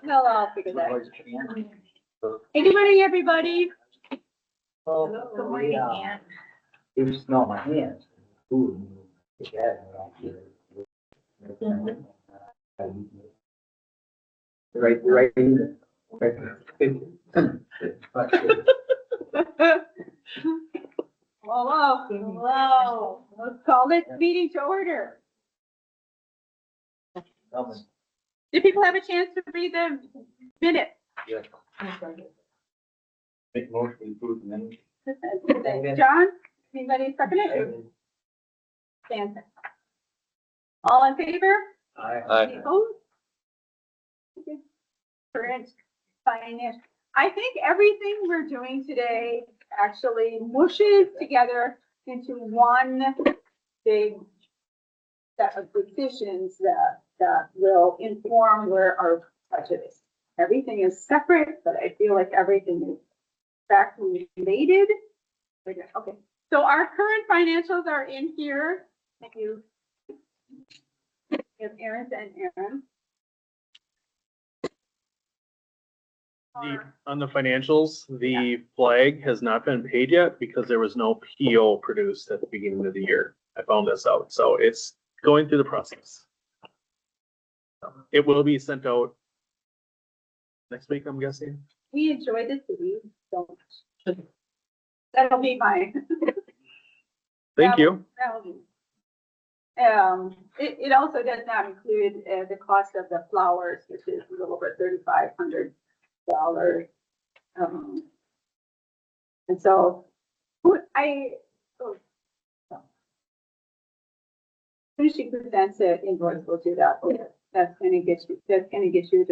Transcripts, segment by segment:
I'll figure that out. Hey, good morning, everybody. Well, Good morning, yeah, Ann. you smell my hands. Ooh. Yeah. Right, right. Hello. Let's call this meeting to order. Did people have a chance to read the minutes? Make motion to approve the minutes. John, anybody second it? Stanton. All in favor? Any opposed? Current finance. I think everything we're doing today actually mushes together into one big set of decisions that will inform where our budget is. Everything is separate, but I feel like everything is factually related. Okay, so our current financials are in here. Thank you. We have Aaron's and Aaron. On the financials, the flag has not been paid yet because there was no PO produced at the beginning of the year. I found this out, so it's going through the process. It will be sent out next week, I'm guessing. We enjoy this city so much. That'll be my. Thank you. That'll be. It also does not include the cost of the flowers, which is a little bit $3,500. And so when she presents it, invoice, we'll do that. That's gonna get you just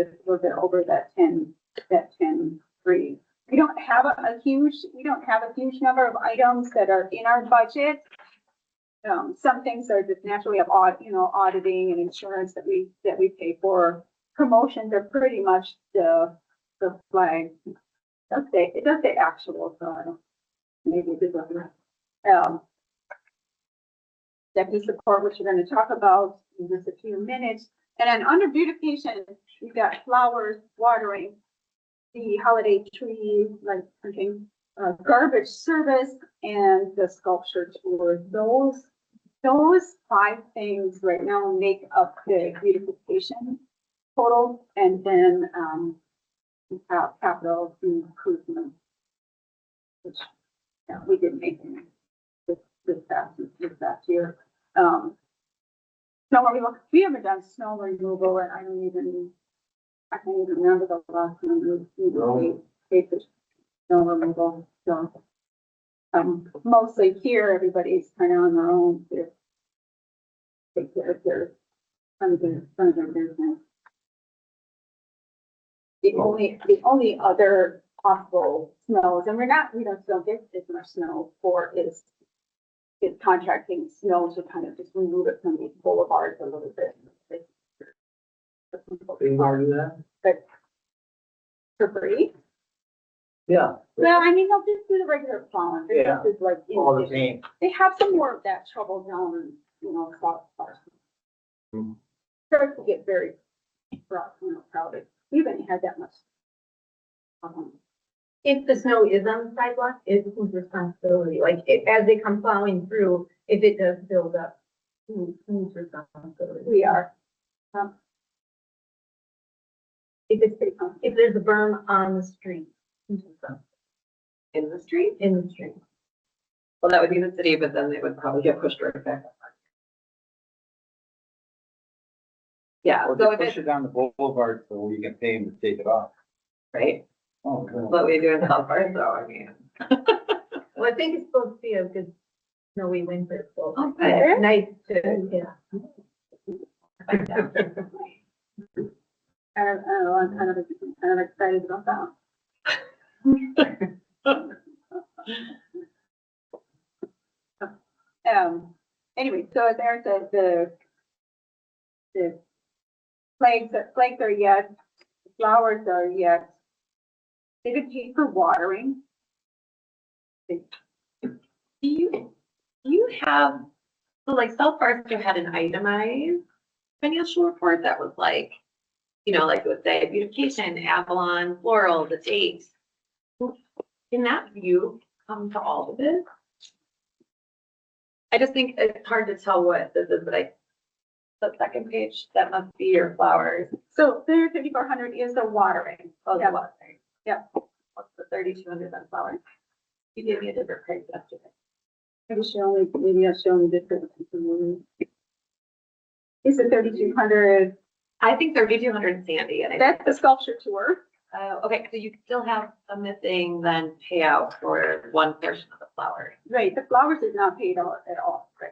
a little bit over that 10.3. We don't have a huge number of items that are in our budget. Some things are just naturally have auditing and insurance that we pay for. Promotions are pretty much the flag. It does say actual, so I don't, maybe it doesn't. Deputy support, which we're going to talk about in just a few minutes. And then under beautification, we've got flowers, watering, the holiday tree, like garbage service, and the sculpture tour. Those 5 things right now make up the beautification total, and then we have capital improvement, which we didn't make this past year. Snow removal. We haven't done snow removal, and I can't even remember the last time we paid for snow removal. So, mostly here, everybody's kind of on their own to take care of their business. The only other possible snows, and we don't get as much snow for is contracting snow to kind of just remove it from these boulevards a little bit. You want to do that? But for free? Yeah. Well, I mean, they'll just do the regular plowing. Yeah. This is like, All the same. they have some more of that trouble down, south part. Starts to get very crowded. We haven't had that much. If the snow is on the sidewalk, it's whose responsibility? Like, as they come plowing through, if it does build up, whose responsibility? We are. If there's a berm on the street, whose responsibility? In the street? In the street. Well, that would be the city, but then they would probably get pushed right back. Yeah, Or so just if push it's, it down the boulevard so you can pay them to take it off. right, Oh, good. what we do in South Park, so I mean. Well, I think it's supposed to be a good snowy winter, so Okay. it's nice to, yeah. Find out. I don't know, I'm kind of excited about that. Anyway, so as Aaron said, the flags are yet, the flowers are yet. They didn't pay for watering. Do you have, so like South Barstow had an itemized financial report that was like, you know, like it would say beautification, Avalon, floral, the date. Can that view come to all of it? I just think it's hard to tell what this is, but the second page, that must be your flowers. So 3,400 is the watering. Oh, Yeah. the watering. Yep. What's the 3,200 on flowers? You gave me a different price yesterday. Maybe I'll show you the difference. Is it 3,200? I think 3,200 Sandy, and I That's the sculpture tour. okay, so you still have a missing then payout for one portion of the flower. Right, the flowers is not paid out at all. Right.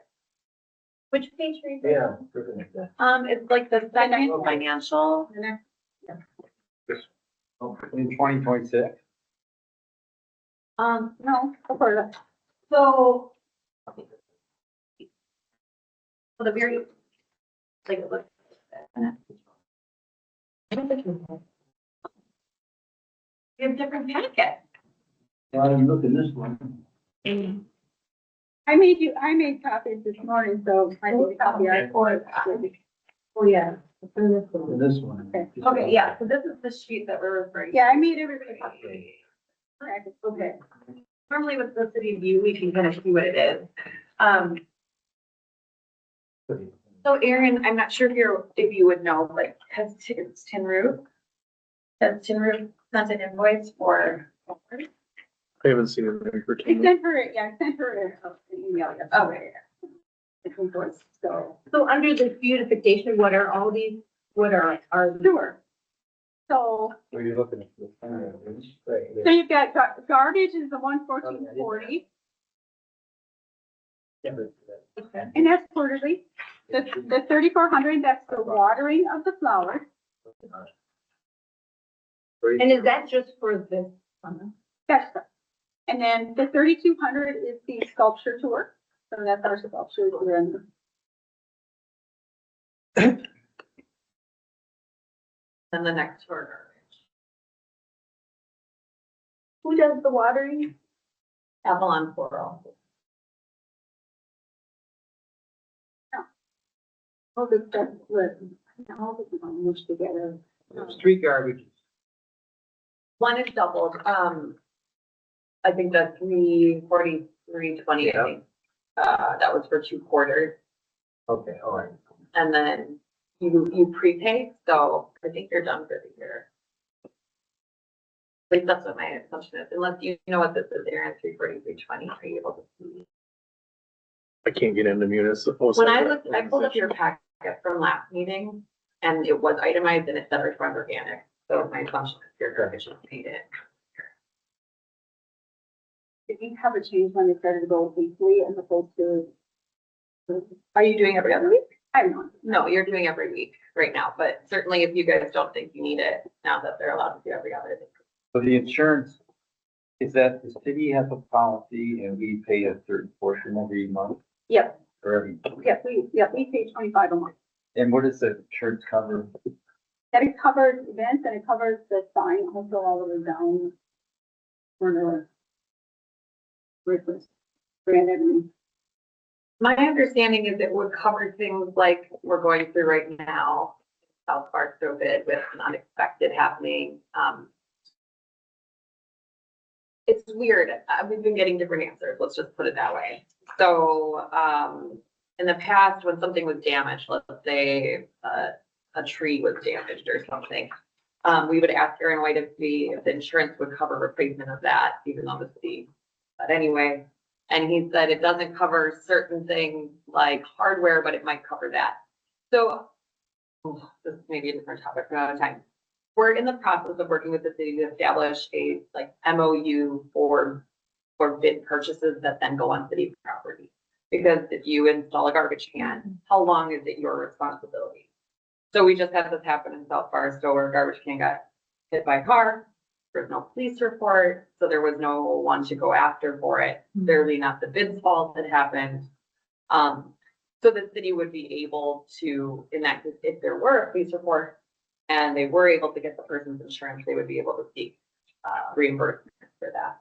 Which page are you Yeah. It's like the second financial. And In 2026. no, before that. So. For the very, like, it looks. You have different packet. Well, you look at this one. I made copies this morning, so I need a copy. Oh, yeah. And this one. Okay, yeah, so this is the sheet that we're referring to. Yeah, I made everybody copies. Okay. Normally with the city view, we can kind of see what it is. So Erin, I'm not sure if you would know, like, has Tinroof sent an invoice for? I haven't seen it for I sent her, I sent her an email. Okay. It's invoice, so. So under this beautification, what are all these, what are Sure. So, Where you looking at this? Right so here. you've got garbage is the 11440, and that's quarterly. The 3,400, that's the watering of the flowers. and is that just for this summer? That's correct. And then the 3,200 is the sculpture tour. So that's our sculpture tour. And the next for garbage. Who does the watering? Avalon Floral. All the stuff, all the people mushed together. Street garbage. One is doubled, I think that's 343.20, I think. That was for 2 quarters, Okay, all right. and then you prepay, so I think you're done for the year. At least that's what my assumption is, unless you know what this is, Aaron, 343.20, are you able to see? I can't get into municipal. When I looked, I pulled up your packet from last meeting, and it was itemized, and it said Respond Organic, so my assumption is your garbage is paid in. Did you have a change when they started to go weekly as opposed to? Are you doing every other week? I don't know. No, you're doing every week right now, but certainly if you guys don't think you need it, now that they're allowed to do every other week. So the insurance, is that the city has a policy and we pay a certain portion every month Yep, or every, we pay 25 a month. and what does the insurance cover? That it covers events and it covers the sign also all the way down. For Grand Avenue. My understanding is it would cover things like we're going through right now, South Park so bid with an unexpected happening. It's weird. We've been getting different answers. Let's just put it that way. So, in the past, when something was damaged, let's say, a tree was damaged or something, we would ask Aaron White if the insurance would cover replacement of that, even though the city, but anyway. And he said it doesn't cover certain things like hardware, but it might cover that. So this may be a different topic for another time. We're in the process of working with the city to establish a like MOU for bid purchases that then go on city property. Because if you install a garbage can, how long is it your responsibility? So we just had this happen in South Forest, so where a garbage can got hit by a car. There's no police report, so there was no one to go after for it. Clearly not the bid's fault that happened. So the city would be able to, in that case, if there were a police report and they were able to get the person's insurance, they would be able to seek reimbursement for that.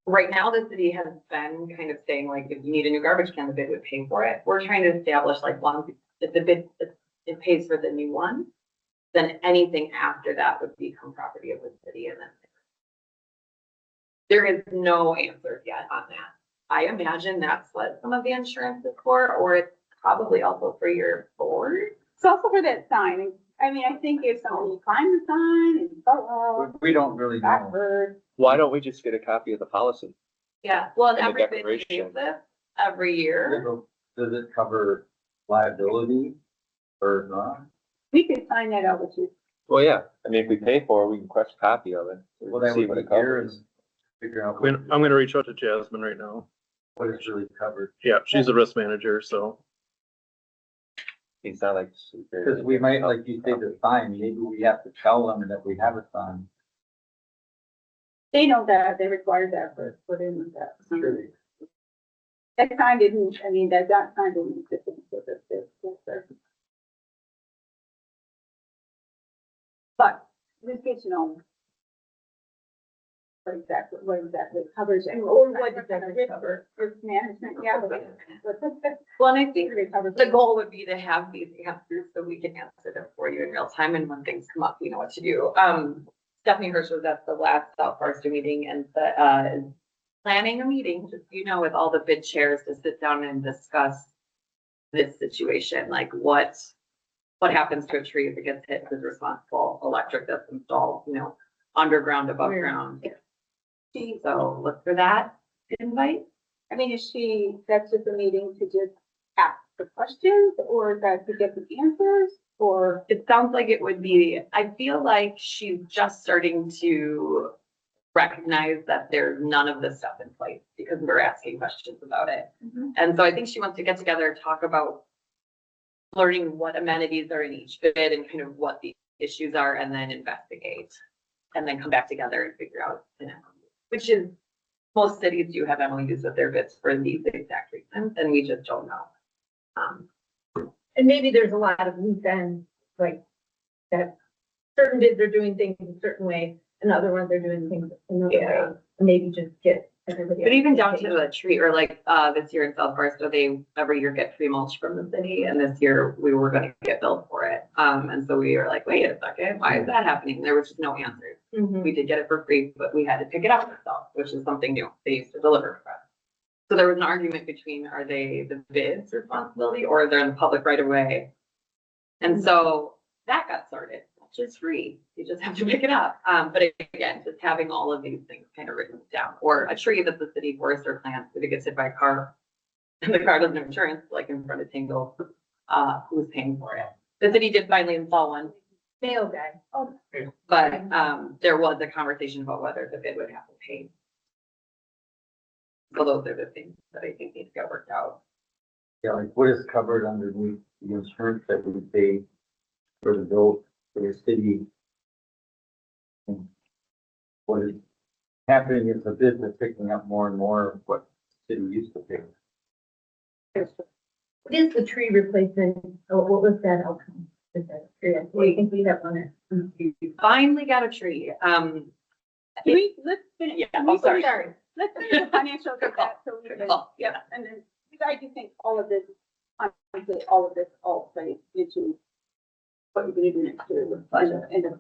Right now, the city has been kind of saying like, if you need a new garbage can, the bid would pay for it. We're trying to establish like one, if the bid, it pays for the new one. then anything after that would become property of the city and then there is no answer yet on that. I imagine that's what some of the insurance is for, or it's probably also for your board. It's also for that sign. I mean, I think if somebody climbs the sign and go We don't really know. backward. Why don't we just get a copy of the policy? Yeah, well, and And the everybody declaration. needs this every year. Does it cover liability or not? We could find that out with you. Well, yeah, I mean, if we pay for it, we can request a copy of it. Well, that See would what be it here covers. and figure out I'm gonna reach out to Jasmine right now. what is really covered. Yeah, she's a risk manager, so. It's not like. Because we might, like you say, the sign, maybe we have to tell them that we have a sign. They know that, they require that for them with that. That sign didn't, I mean, that sign didn't exist for this. But it's good to know what exactly it covers and or what does that cover, risk management, yeah. Well, and I think It covers. the goal would be to have these answers so we can answer them for you in real time, and when things come up, we know what to do. Stephanie Hirsch was at the last South Forester meeting and is planning a meeting, just, you know, with all the bid chairs to sit down and discuss this situation, like what happens to a tree if it gets hit, who's responsible, electric that's installed, you know, underground, above ground. So look for that invite. I mean, that's just a meeting to just ask the questions or is that to get the answers or? It sounds like it would be, I feel like she's just starting to recognize that there's none of this stuff in place because we're asking questions about it. Mhm. And so I think she wants to get together, talk about learning what amenities are in each bid and kind of what the issues are, and then investigate. And then come back together and figure out, you know, which is, most cities do have MOUs with their bids for these exact reasons, and we just don't know. And maybe there's a lot of loose ends, like that certain bids are doing things a certain way and other ones are doing things another Yeah. way. And maybe just get everybody. But even down to the tree, or like, this year in South Forest, they every year get free mulch from the city, and this year we were gonna get billed for it. And so we were like, wait a second, why is that happening? There was just no answers. Mhm. We did get it for free, but we had to pick it up ourselves, which is something new. They used to deliver for us. So there was an argument between, are they the bid's responsibility or they're in the public right away? And so that got sorted, which is free. You just have to pick it up. But again, just having all of these things kind of written down, or a tree that the city forester plants, if it gets hit by a car and the car doesn't have insurance, like in front of Tingle, who's paying for it? The city did finally install one, Mail guy. but there was a conversation about whether the bid would have to pay. So those are the things that I think need to get worked out. Yeah, like what is covered underneath the insurance that we pay for the bill for the city? And what is happening is the bids are picking up more and more of what the city used to pay. What is the tree replacement? Oh, what was that outcome? Is that tree? I think we have on it. We finally got a tree. Let's finish. Yeah, can we I'm sorry. finish- Let's finish the financials of that, so we can, Oh, yeah, and then, because I do think all of this, honestly, all of this all plays into what you're gonna do next year with budget and the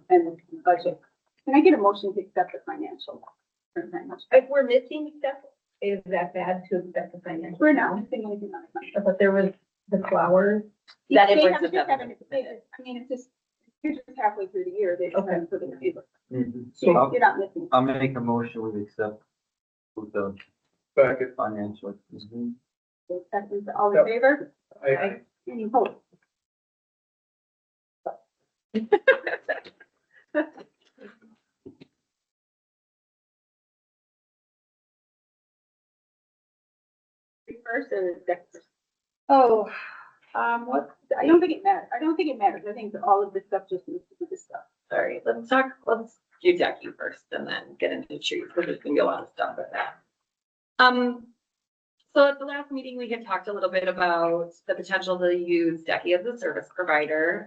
budget. Can I get a motion to accept the financial? If we're missing stuff, is that bad to accept the financial? We're not missing anything on the. But there was the flowers. That They invoice have is just definitely haven't- I mean, it's just, you're just halfway through the year, they just Okay. haven't put it in paper. So You're not missing. I'll make a motion with accept with the Back financial. Seconds, all in favor? I, Any opposed? First or second? Oh, what, I don't think it matters. I don't think it matters. I think that all of this stuff just needs to be discussed. sorry, let's do Jackie first and then get into trees, because there's gonna be a lot of stuff with that. So at the last meeting, we had talked a little bit about the potential to use Decky as a service provider.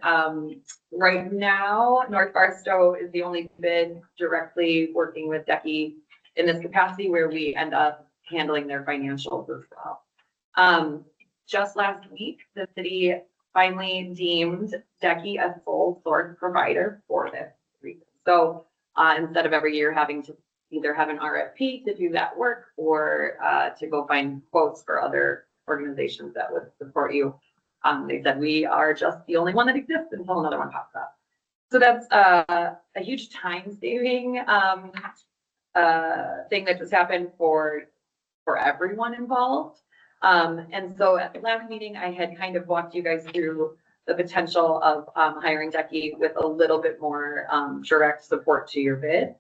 Right now, North Barstow is the only bid directly working with Decky in this capacity where we end up handling their financials as well. Just last week, the city finally deemed Decky a sole source provider for this reason. So, instead of every year having to either have an RFP to do that work or, to go find quotes for other organizations that would support you, they said, we are just the only one that exists until another one pops up. So that's, a huge time saving, thing that just happened for everyone involved. And so at the last meeting, I had kind of walked you guys through the potential of hiring Decky with a little bit more direct support to your bid.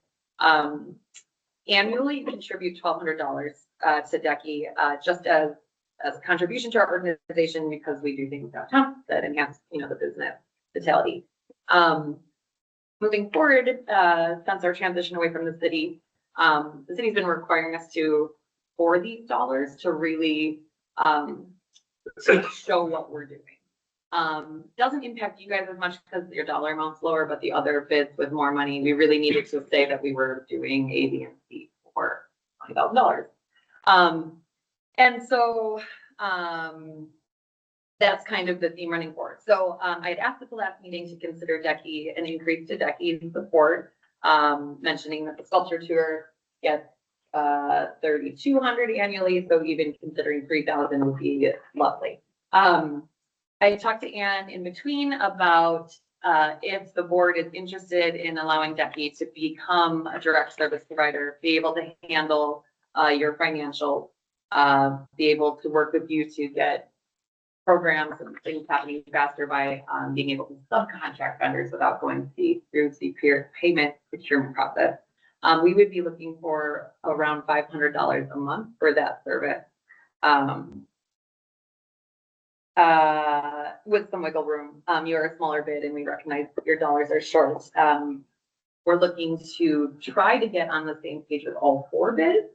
Annually, you contribute $1,200 to Decky just as a contribution to our organization because we do things downtown that enhance, the business vitality. Moving forward, since our transition away from the city's been requiring us for these dollars to really show what we're doing. Doesn't impact you guys as much because your dollar amount's lower, but the other bids with more money, we really needed to say that we were doing A, B, and C for $20,000. And so that's kind of the theme running forward. So I had asked at the last meeting to consider Decky, an increase to Decky's support, mentioning that the sculpture tour gets $3,200 annually, so even considering $3,000 would be lovely. I talked to Ann in between about if the board is interested in allowing Decky to become a direct service provider, be able to handle your financial, be able to work with you to get programs and things happening faster by being able to subcontract vendors without going through the payment procurement process. We would be looking for around $500 a month for that service. With some wiggle room. You're a smaller bid and we recognize that your dollars are short. We're looking to try to get on the same page with all 4 bids,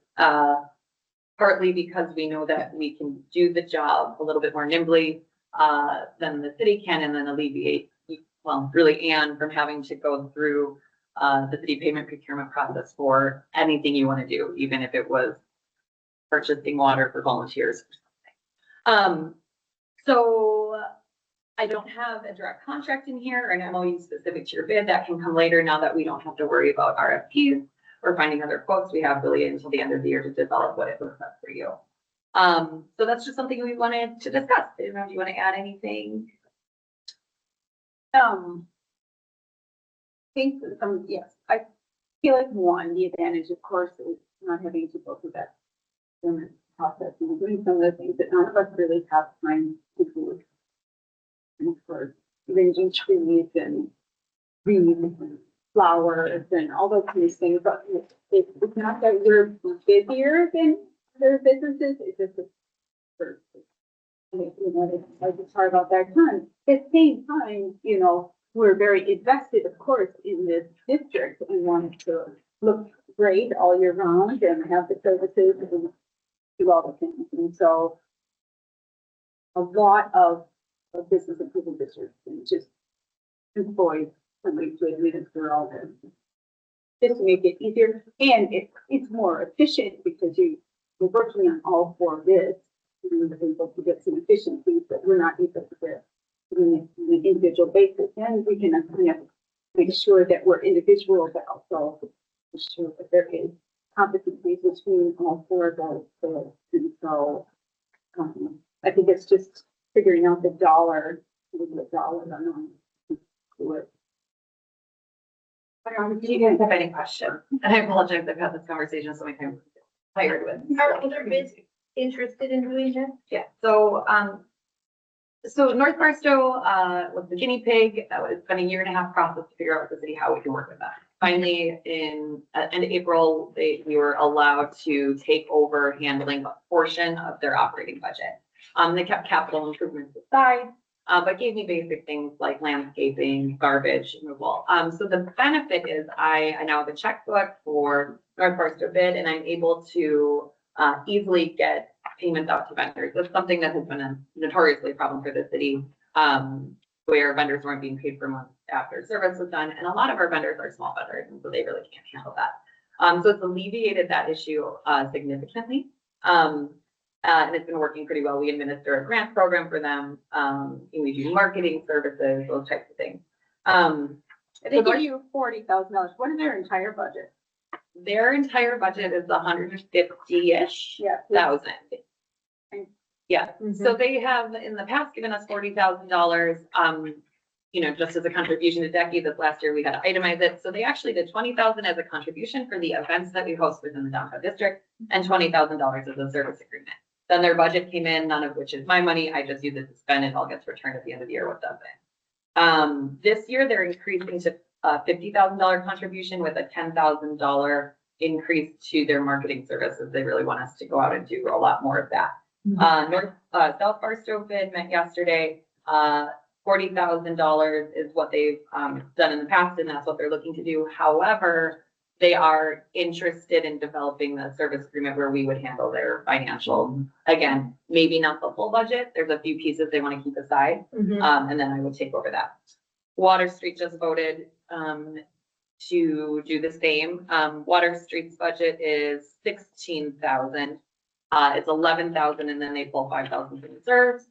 partly because we know that we can do the job a little bit more nimbly than the city can, and then alleviate, well, really Ann from having to go through the city payment procurement process for anything you want to do, even if it was purchasing water for volunteers or something. So I don't have a direct contract in here or an MOU specific to your bid. That can come later now that we don't have to worry about RFPs or finding other quotes. We have really until the end of the year to develop what it looks like for you. So that's just something we wanted to discuss. I don't know if you want to add anything. Yes, I feel like the advantage, of course, is not having to go through that process and doing some of the things that none of us really have time to do. And for arranging trees and reeds and flowers and all those kind of things, but it's not that we're busier than other businesses, it's just it's hard about that time. At the same time, we're very invested, of course, in this district and want it to look great all year round and have the services and do all the things. And so a lot of business improvement districts and just employ somebody to administer all this. Just to make it easier, and it's more efficient because we're working on all 4 bids. We're able to get some efficiencies that we're not able to get on an individual basis, and we can kind of make sure that we're individual, but also ensure that there is competency between all 4 of those bids. And so I think it's just figuring out the dollar amount to it. Do you guys have any questions? And I apologize, I've had this conversation so many times. Tired with. Are other bids interested in doing this? Yeah, so North Barstow was the guinea pig. It's been a 1.5-year process to figure out with the city how we can work with that. Finally, in end of April, we were allowed to take over handling a portion of their operating budget. They kept capital improvements aside, but gave me basic things like landscaping, garbage removal. So the benefit is I now have a checkbook for North Barstow bid, and I'm able to easily get payments out to vendors. That's something that has been a notoriously problem for the city, where vendors weren't being paid for months after service was done. And a lot of our vendors are small vendors, and so they really can't handle that. So it's alleviated that issue significantly. And it's been working pretty well. We administer a grant program for them, and we do marketing services, those types of things. They give you $40,000. What is their entire budget? Their entire budget is 150-ish Yeah. thousand. Yeah, Mhm. so they have in the past given us $40,000, just as a contribution to DECI. This last year we had to itemize it. So they actually did 20,000 as a contribution for the events that we host within the downtown district and $20,000 as a service agreement. Then their budget came in, none of which is my money. I just use it to spend. It all gets returned at the end of the year with nothing. This year they're increasing to a $50,000 contribution with a $10,000 increase to their marketing services. They really want us to go out and do a lot more of that. South Barstow bid met yesterday. $40,000 is what they've done in the past, and that's what they're looking to do. However, they are interested in developing the service agreement where we would handle their financial. Again, maybe not the full budget. There's a few pieces they want to keep aside, Mhm. and then I would take over that. Water Street just voted to do the same. Water Street's budget is 16,000. It's 11,000, and then they pull 5,000 from reserves.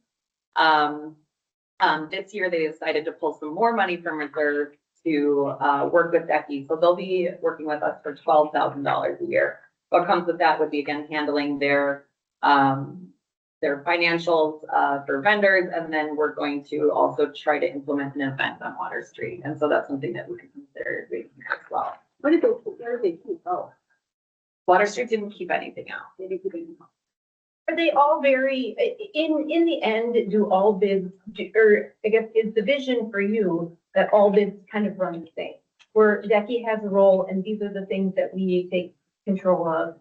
This year they decided to pull some more money from reserve to work with DECI. So they'll be working with us for $12,000 a year. What comes with that would be, again, handling their financials for vendors, and then we're going to also try to implement an event on Water Street. And so that's something that we can consider doing as well. Where did they keep? Oh, Water Street didn't keep anything out. they didn't keep any. Are they all very, in the end, do all bids, or I guess is the vision for you that all bids kind of run the same? Where DECI has a role and these are the things that we take control of,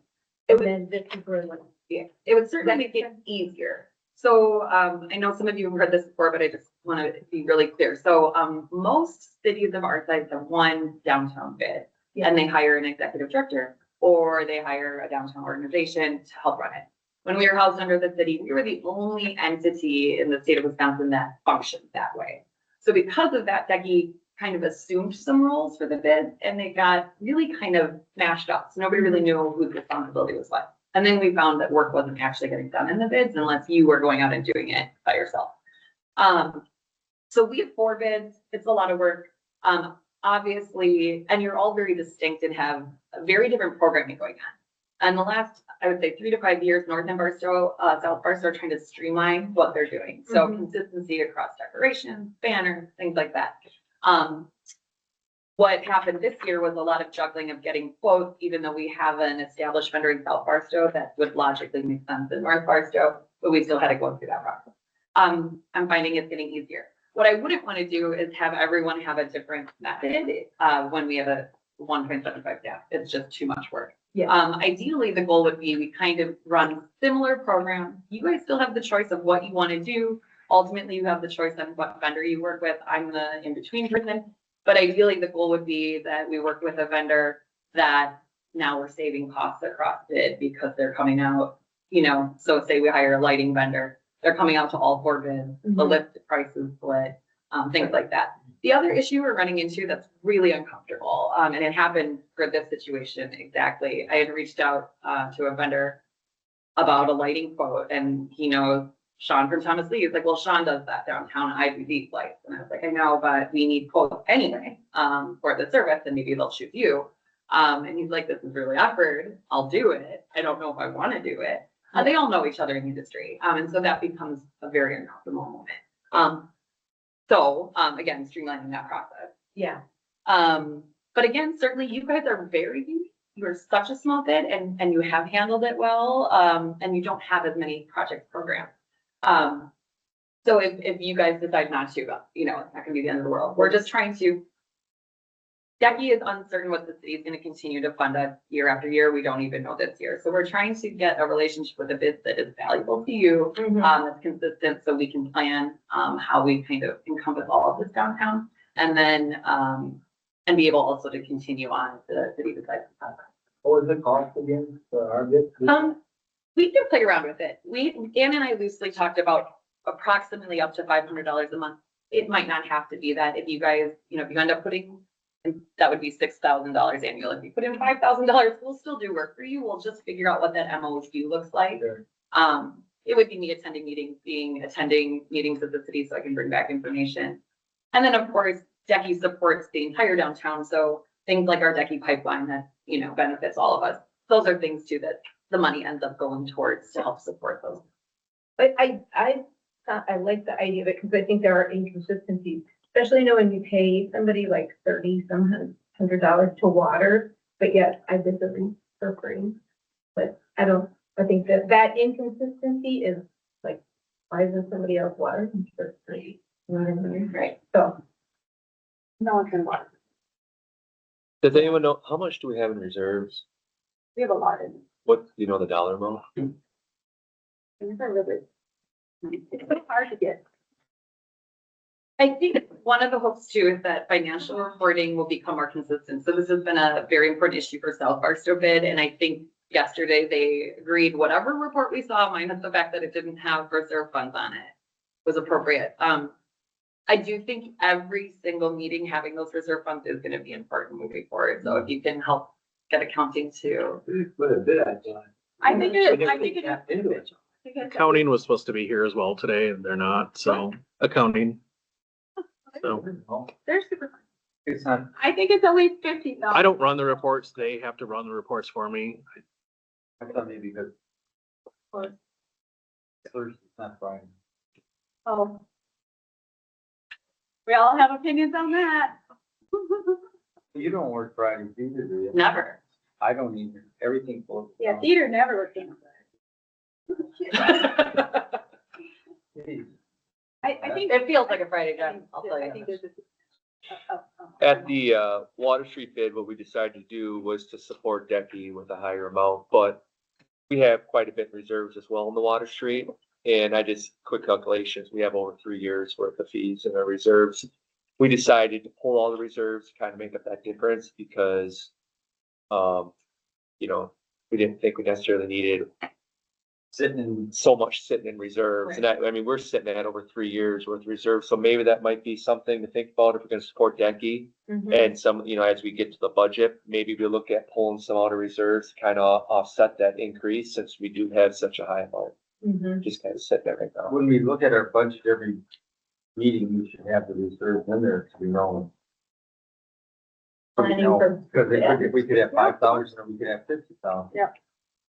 and then this is where like. Yeah, it would certainly make it easier. So, I know some of you have heard this before, but I just want to be really clear. So, most cities of our size have one downtown bid, and they hire an executive director, or they hire a downtown organization to help run it. When we were housed under the city, we were the only entity in the state of Wisconsin that functioned that way. So because of that, DECI kind of assumed some roles for the bid, and they got really kind of mashed up. So nobody really knew whose responsibility was what. And then we found that work wasn't actually getting done in the bids unless you were going out and doing it by yourself. So we have 4 bids. It's a lot of work. Obviously, and you're all very distinct and have a very different programming going on. And the last, I would say 3 to 5 years, North and Barstow, South Barstow are trying to streamline what they're doing. So consistency across decorations, banners, things like that. What happened this year was a lot of juggling of getting quotes, even though we have an established vendor in South Barstow that would logically make sense in North Barstow, but we still had to go through that process. I'm finding it's getting easier. What I wouldn't want to do is have everyone have a different method when we have a 1.75 staff. It's just too much work. Yeah. Ideally, the goal would be we kind of run similar programs. You guys still have the choice of what you want to do. Ultimately, you have the choice on what vendor you work with. I'm the in-between person. But ideally, the goal would be that we work with a vendor that now we're saving costs across bid because they're coming out, so say we hire a lighting vendor, they're coming out to all 4 bids, the lift prices split, things like that. The other issue we're running into that's really uncomfortable, and it happened for this situation exactly. I had reached out to a vendor about a lighting quote, and he knows Sean from Thomas Lee. He's like, well, Sean does that downtown. I do these lights. And I was like, I know, but we need quotes anyway for the service, and maybe they'll shoot you. And he's like, this is really awkward. I'll do it. I don't know if I want to do it. They all know each other in the industry. And so that becomes a very uncomfortable moment. Again, streamlining that process. Yeah. But again, certainly you guys are very unique. You're such a small bid and you have handled it well. And you don't have as many project programs. So if you guys decide not to, it's not gonna be the end of the world. We're just trying to, DECI is uncertain what the city is gonna continue to fund us year after year. We don't even know this year. So we're trying to get a relationship with a bid that is valuable to you, that's consistent, so we can plan, how we kind of encompass all of this downtown. And then, and be able also to continue on if the city decides to fund us. What was the cost again for our bid? We can play around with it. Ann and I loosely talked about approximately up to $500 a month. It might not have to be that. If you guys, if you end up putting, and that would be $6,000 annual. If you put in $5,000, we'll still do work for you. We'll just figure out what that MOU looks like. Sure. It would be me attending meetings of the city so I can bring back information. And then, of course, DECI supports the entire downtown, so things like our DECI pipeline that, you know, benefits all of us. Those are things too that the money ends up going towards to help support those. But I like the idea of it because I think there are inconsistencies, especially when you pay somebody like $30-some $100 to water, but yet I did the for free. But I think that inconsistency is like, why isn't somebody else watering for free? You know what I mean? Right. So, No one can watch. Does anyone know, how much do we have in reserves? We have a lot in. What, do you know the dollar amount? It's so hard to get. I think one of the hopes too is that financial reporting will become more consistent. So this has been a very important issue for South Barstow bid, and I think yesterday they agreed whatever report we saw, minus the fact that it didn't have reserve funds on it, was appropriate. I do think every single meeting having those reserve funds is gonna be important moving forward. So if you can help get accounting to, I think it is. Accounting was supposed to be here as well today and they're not, so accounting. So They're super fun. It's not, I think it's at least 50,000. I don't run the reports. They have to run the reports for me. I thought maybe because Thursday's not Friday. Oh. We all have opinions on that. You don't work Fridays either, do you? never. I don't either. Everything goes. Yeah, theater never worked in. I think. It feels like a Friday job, I'll tell I you. think there's At the Water Street bid, what we decided to do was to support DECI with a higher amount, but we have quite a bit in reserves as well in the Water Street. And I just, quick calculations, we have over 3 years worth of fees in our reserves. We decided to pull all the reserves to kind of make up that difference because, you know, we didn't think we necessarily needed Sitting in, so much sitting in reserves. And I mean, we're sitting at over 3 years worth of reserves. So maybe that might be something to think about if we're gonna support DECI. And some, you know, as we get to the budget, maybe we look at pulling some out of reserves to kind of offset that increase since we do have such a high amount. Just kind of set that right now. when we look at our budget every meeting, we should have the reserves in there to be known. Planning for- Because we could have 5,000 or we could have 50,000. Yep.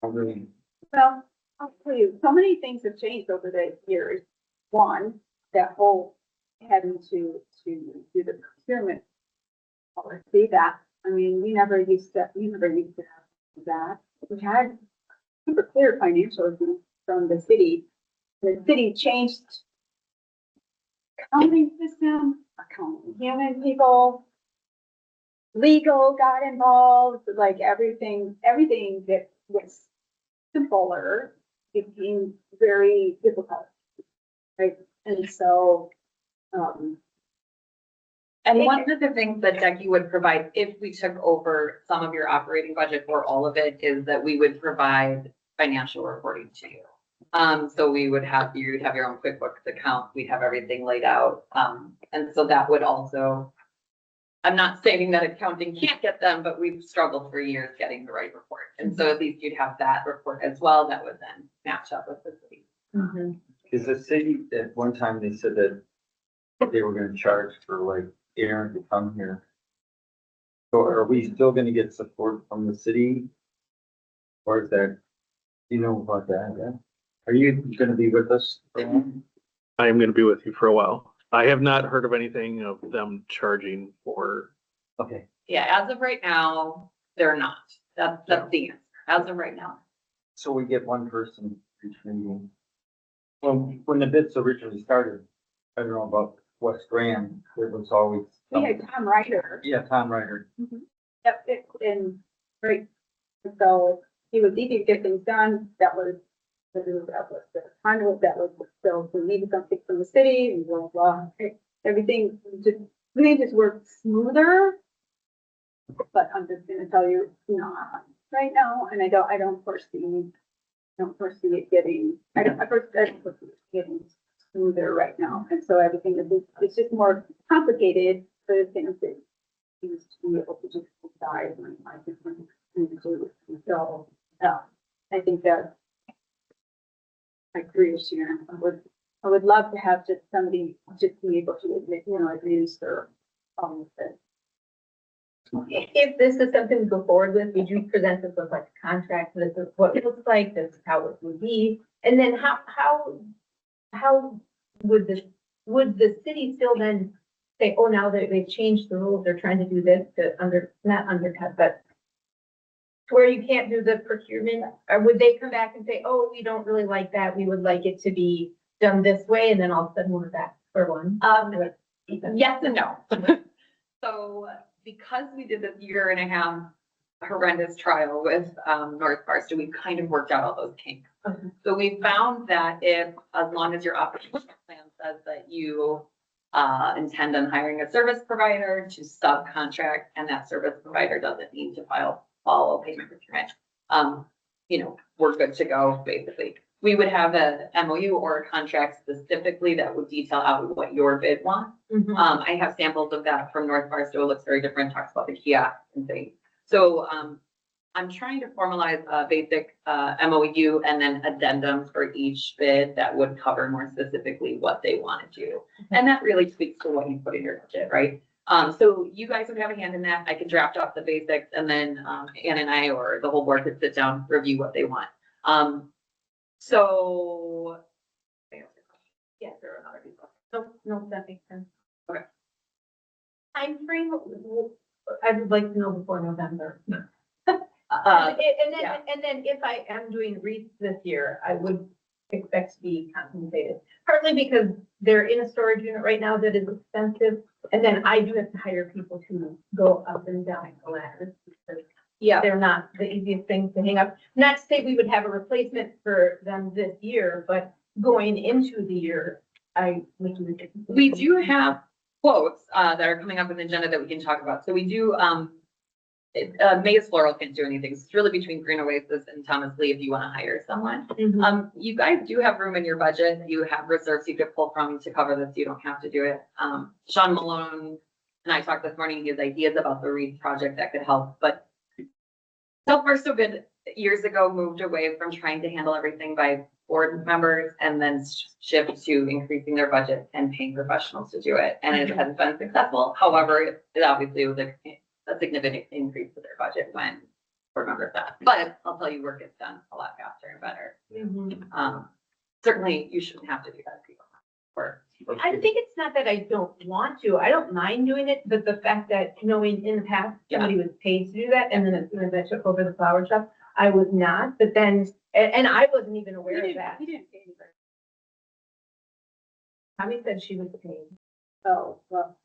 I mean, Well, I'll tell you, so many things have changed over the years. One, that whole having to do the procurement policy that, I mean, we never used to have that. We had super clear financial review from the city. The city changed accounting system, accounting, human people, legal got involved, like everything that was simpler became very difficult, right? And so, And one of the things that DECI would provide if we took over some of your operating budget or all of it is that we would provide financial reporting to you. So you'd have your own QuickBooks account, we'd have everything laid out. And so that would also, I'm not saying that accounting can't get them, but we've struggled for years getting the right report. And so at least you'd have that report as well that would then match up with the city. is the city, at one time they said that they were gonna charge for like Aaron to come here. So are we still gonna get support from the city? Or is that, you know about that, yeah? Are you gonna be with us? for long? I am gonna be with you for a while. I have not heard of anything of them charging for, Okay, Yeah, as of right now, they're not. That's the answer, as of right now. so we get one person each meeting. Well, when the bids originally started, I don't know about West Grand, there was always. we had Tom Ryder. Yeah, Tom Ryder. Yep, and, right, so he was easy to get things done, that was the conduit, that was, so we needed something from the city, and blah, blah, everything just worked smoother. But I'm just gonna tell you, not right now, and I don't foresee it getting, I don't foresee it getting smoother right now, and so everything is, it's just more complicated for the things that used to be able to just decide when I different things to do. So, I think that my career here. I would love to have just somebody just be able to admit, administer all of this. If this is something to go forward with, would you present this with like a contract, this is what it looks like, this is how it would be? And then how would the city still then say, oh, now that they've changed the rules, they're trying to do this to not undercut, but to where you can't do the procurement, or would they come back and say, oh, we don't really like that, we would like it to be done this way, and then all of a sudden we're back for one? Yes and no. So because we did this 1.5 horrendous trial with North Barstow, we kind of worked out all those kinks. Okay. So we found that if, as long as your operational plan says that you intend on hiring a service provider to subcontract, and that service provider doesn't need to follow payment procurement, we're good to go, basically. We would have a MOU or a contract specifically that would detail out what your bid wants. I have samples of that from North Barstow. It looks very different, talks about the kiosk and things. So I'm trying to formalize a basic MOU and then addendums for each bid that would cover more specifically what they want to do. And that really speaks to what you put in your budget, right? So you guys would have a hand in that. I could draft off the basics, and then Ann and I or the whole board could sit down, review what they want. So. Yes, there are other people. No, that makes sense. Okay. Time frame, I would like to know before November. And yeah. then if I am doing wreaths this year, I would expect to be compensated. Partly because they're in a storage unit right now that is expensive, and then I do have to hire people to go up and down the ladders. Because Yeah. they're not the easiest things to hang up. Not to say we would have a replacement for them this year, but going into the year, I would do it. We do have quotes that are coming up in the agenda that we can talk about. So we do, Maze Floral can't do anything. It's really between Green Oasis and Thomas Lee if you want to hire someone. Mhm. You guys do have room in your budget. You have reserves you could pull from to cover this. You don't have to do it. Sean Malone and I talked this morning. He has ideas about the Reed project that could help, but so far so good. Years ago, moved away from trying to handle everything by board members and then shift to increasing their budget and paying professionals to do it. And it has been successful. However, it obviously was a significant increase to their budget when board members that. But I'll tell you, work gets done a lot faster and better. Mhm. Certainly, you shouldn't have to do that. I think it's not that I don't want to. I don't mind doing it, but the fact that knowing in the past, somebody was paid to do that, and then as soon as I took over the flower shop, I was not. But then, and I wasn't even aware of that. He didn't pay anybody. Tommy said she was paid, Oh, well,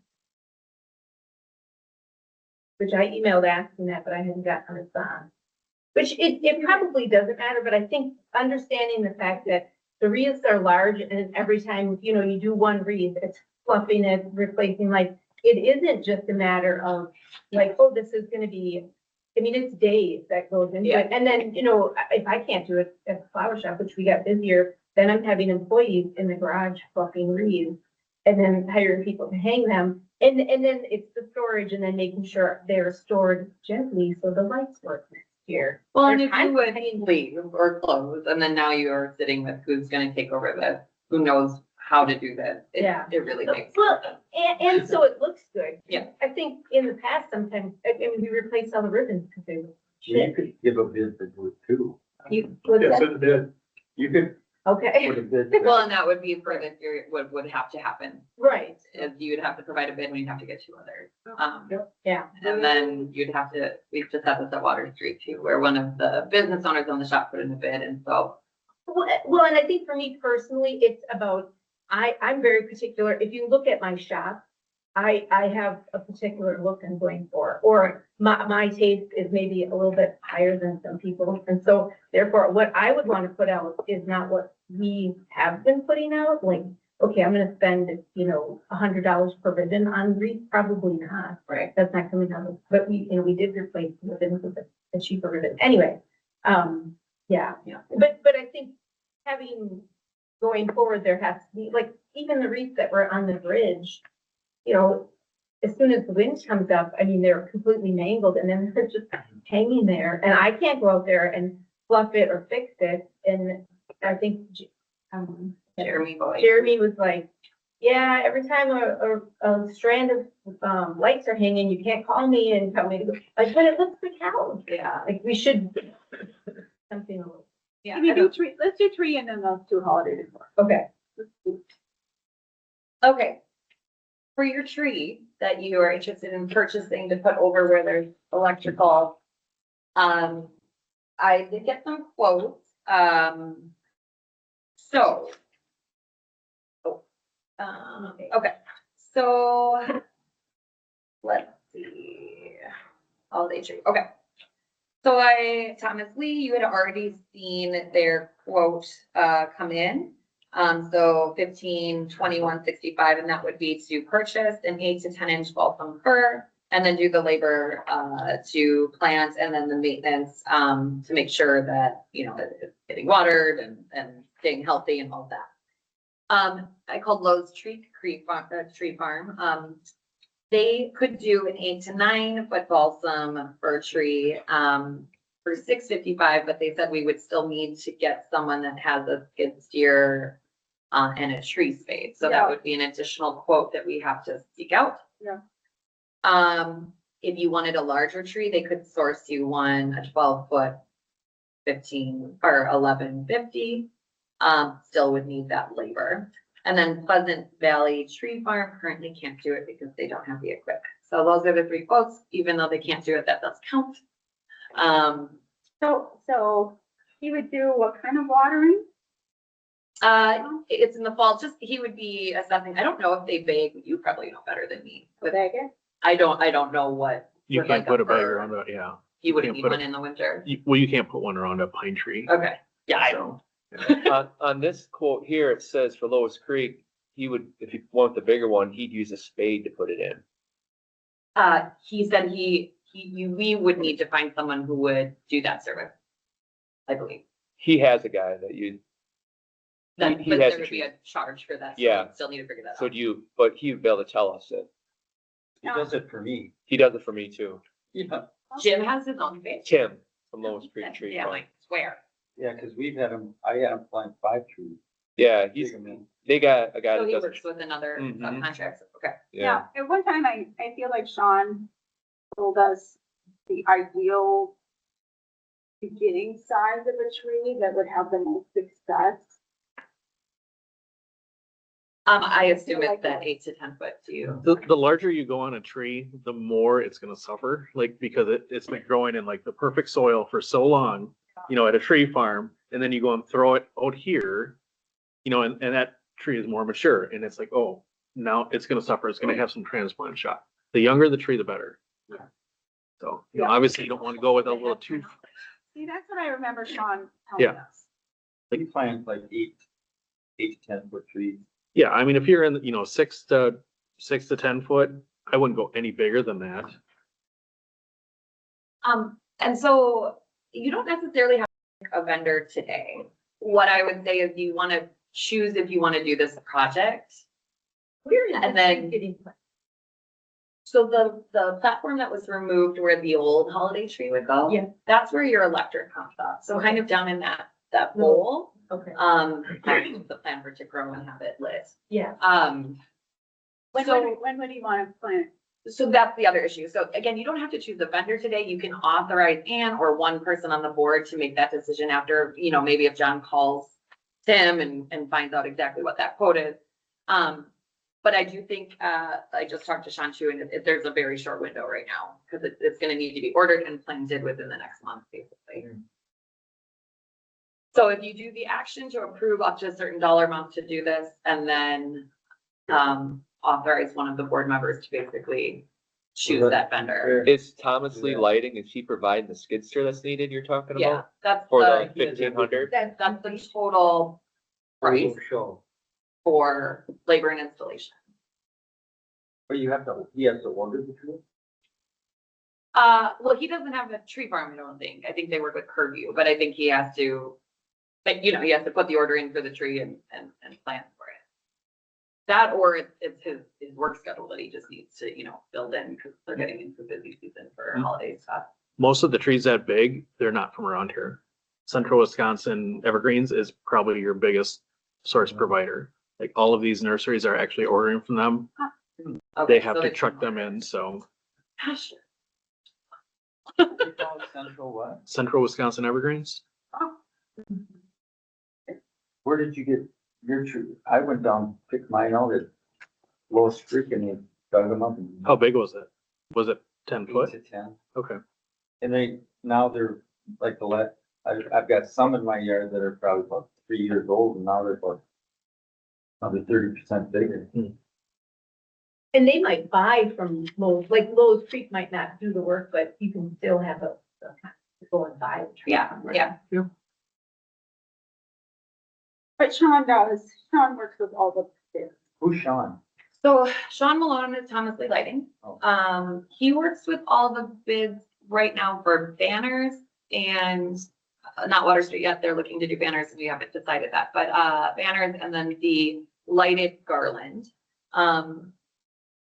which I emailed asking that, but I hadn't gotten a response. Which it probably doesn't matter, but I think understanding the fact that the wreaths are large, and every time, you do one wreath, it's fluffing it, replacing, like, it isn't just a matter of like, oh, this is gonna be, I mean, it's days that goes into it. And then, if I can't do it at the flower shop, which we got busier, then I'm having employees in the garage fluffing wreaths and then hiring people to hang them. And then it's the storage and then making sure they're stored gently so the lights work next year. Well, and They're if you kind would of- leave or close, and then now you are sitting with who's gonna take over this, who knows how to do this. Yeah. It really makes. Well, and so it looks good. Yeah. I think in the past, sometimes, I mean, we replaced all the ribbons because they were You could give a bid to do it too. what's Yes, that? it did. You could, Okay, Put a bid. Well, and that would be for this year, what would have to happen, right, is you'd have to provide a bid and you'd have to get 2 others. yeah. And then we just had this at Water Street too, where one of the business owners on the shop put in a bid, and so. Well, and I think for me personally, it's about, I'm very particular. If you look at my shop, I have a particular look I'm going for, or my taste is maybe a little bit higher than some people. And so therefore, what I would want to put out is not what we have been putting out. Like, okay, I'm going to spend, $100 per ribbon on wreath. Probably not. Right. That's not coming out of, but we did replace the ribbons with a cheaper ribbon. Anyway, yeah. Yeah. But I think going forward, there has to be, like, even the wreaths that were on the bridge, as soon as the wind comes up, I mean, they're completely mangled and then they're just hanging there. And I can't go out there and fluff it or fix it. And I think Jeremy Boyd. Jeremy was like, yeah, every time a strand of, lights are hanging, you can't call me and tell me, like, but it looks like hell. Yeah, Like, we should, something, a little- yeah. Can you do tree, let's do tree and then those two holiday decor. okay. Okay. For your tree that you are interested in purchasing to put over where there's electrical, I did get some quotes, so. Okay, so, let's see, holiday tree, okay. So Thomas Lee, you had already seen their quote, come in. So 15, 21, 65, and that would be to purchase an 8 to 10 inch balsam fir and then do the labor to plant and then the maintenance to make sure that, you know, it's getting watered and staying healthy and all that. I called Lowe's Tree Farm. They could do an 8 to 9 foot balsam fir tree for $655, but they said we would still need to get someone that has a skid steer and a tree spade. So that Yeah. would be an additional quote that we have to seek out. Yeah. If you wanted a larger tree, they could source you one, a 12 foot, 15 or 1150. Still would need that labor. And then Pleasant Valley Tree Farm currently can't do it because they don't have the equipment. So those are the three quotes, even though they can't do it, that does count. So he would do what kind of watering? It's in the fall, just, he would be assessing, I don't know if they bag, you probably know better than me. But Bag it? I don't know what. You with can't like put a bag fir, around it, yeah. You wouldn't can't need put one a- in the winter. Well, you can't put one around a pine tree. Okay, yeah, I don't. So, On this quote here, it says for Lois Creek, he would, if you want the bigger one, he'd use a spade to put it in. He said we would need to find someone who would do that service. I believe. He has a guy that you, That, He but has there a would be tree. a charge for that. So Yeah. we'd still need to figure that so out. do you, but he would be able to tell us it. He does it for me. He does it for me too. Yeah, Jim has his own face. Tim from Lois Creek Tree Yeah, Farm. like, swear. yeah, because I had him plant 5 trees. Yeah, Dig 'em in. they got a guy So that he does works it. with another Mhm. subcontractor. Okay. Yeah, At one time, I feel like Sean told us the ideal beginning size of a tree that would have the most success. I assume like it's that that. 8 to 10 foot to you. the larger you go on a tree, the more it's gonna suffer, like, because it's been growing in like the perfect soil for so long, you know, at a tree farm, and then you go and throw it out here, you know, and that tree is more mature, and it's like, oh, now it's gonna suffer, it's gonna have some transplant shot. The younger the tree, the better. Yeah. So, you know, Yeah. obviously you don't wanna go with a little too, See, that's what I remember Sean telling Yeah. us. He plants like 8 to 10 foot trees. yeah, I mean, if you're in, you know, 6 to 10 foot, I wouldn't go any bigger than that. And so you don't necessarily have a vendor today. What I would say is you want to choose if you want to do this project. Where is And the tree then- getting planted? So the platform that was removed where the old holiday tree would go. Yeah. That's where your electric comes up. So kind of down in that Little- bowl, Okay, I the plan for it to grow and have it lit. yeah. When So- would he want to plant? So that's the other issue. So again, you don't have to choose a vendor today. You can authorize Ann or one person on the board to make that decision after, you know, maybe if John calls Tim and finds out exactly what that quote is. But I do think, I just talked to Sean too, and there's a very short window right now because it's gonna need to be ordered and planted within the next month, basically. So if you do the action to approve up to a certain dollar amount to do this and then, authorize one of the board members to basically choose that vendor. is Thomas Lee Lighting, is he providing the skid steer that's needed you're talking Yeah, about? that's For the the, 1,500? that's the total price Show. for labor and installation. But he has to order the tree? Well, he doesn't have a tree farm, I don't think. I think they work with Curview, but I think he has to, but you know, he has to put the order in for the tree and plan for it. That or it's his work schedule that he just needs to, you know, build in because they're getting into busy season for holiday stuff. Most of the trees that big, they're not from around here. Central Wisconsin evergreens is probably your biggest source provider. Like all of these nurseries are actually ordering from them. Okay, They have so to there's truck some them more. in, so Gosh. Central what? Central Wisconsin Evergreens. Where did you get your tree? I went down, picked mine out at Lowe's Creek and they dug them up. and- How big was it? Was it 10 foot? 8 to 10. Okay. And now they're like I've got some in my yard that are probably about 3 years old and now they're about probably 30% bigger. And they might buy from Lowe's, like Lowe's Creek might not do the work, but you can still have a go and buy. the tree. Yeah, yeah. But Sean works with all the bids. Who's Sean? So Sean Malone is Thomas Lee Lighting. Oh. He works with all the bids right now for banners and not Water Street yet. They're looking to do banners and we haven't decided that, but banners and then the lighted garland.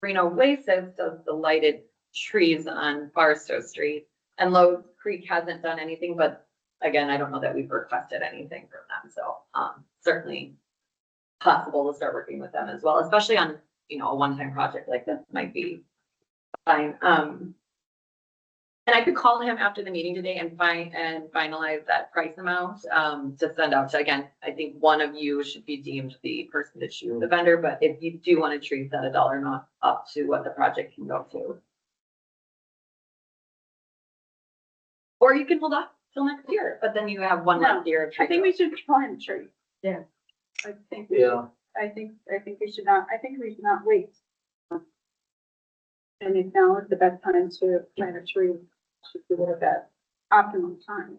Reno Oasis does the lighted trees on Barstow Street and Lowe's Creek hasn't done anything, but again, I don't know that we've requested anything from them. So certainly possible to start working with them as well, especially on, a one-time project like this might be fine. And I could call him after the meeting today and finalize that price amount to send out to, again, I think one of you should be deemed the person to choose the vendor, but if you do want to treat that $1 amount up to what the project can go to. Or you can hold off till next year, but then you have one No, less year of I think tree we should plant a tree. Yeah. I think we should, I think we should not wait. And if now is the best time to plant a tree, should be at that optimum time.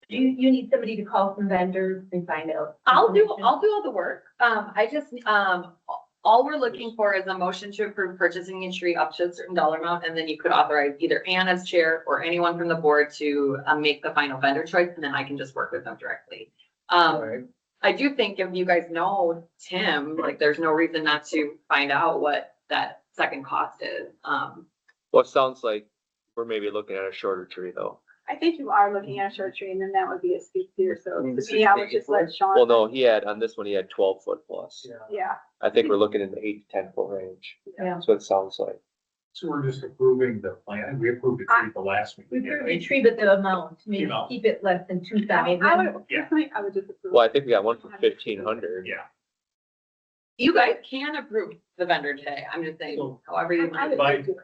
You need somebody to call some vendors and find out. I'll do information. all the work. I just, all we're looking for is a motion to approve purchasing a tree up to a certain dollar amount, and then you could authorize either Ann as chair or anyone from the board to make the final vendor choice, and then I can just work with them directly. Right. I do think if you guys know Tim, like, there's no reason not to find out what that second cost is. Well, it sounds like we're maybe looking at a shorter tree though. I think you are looking at a short tree and then that would be a steep here, so You mean to me, I would just let Sean. Well, no, on this one, he had 12 foot plus. Yeah, I think we're looking in the 8 to 10 foot range. Yeah. That's what it sounds like. So we're just approving the plan. We approved it at the last We meeting. approved a tree, but the amount, maybe Amount. keep it less than I mean, 2,000. Yeah. personally, I would just approve. Well, I think we got one for 1,500. Yeah. you guys can approve the vendor today. I'm just saying, So- however you I want. would do it.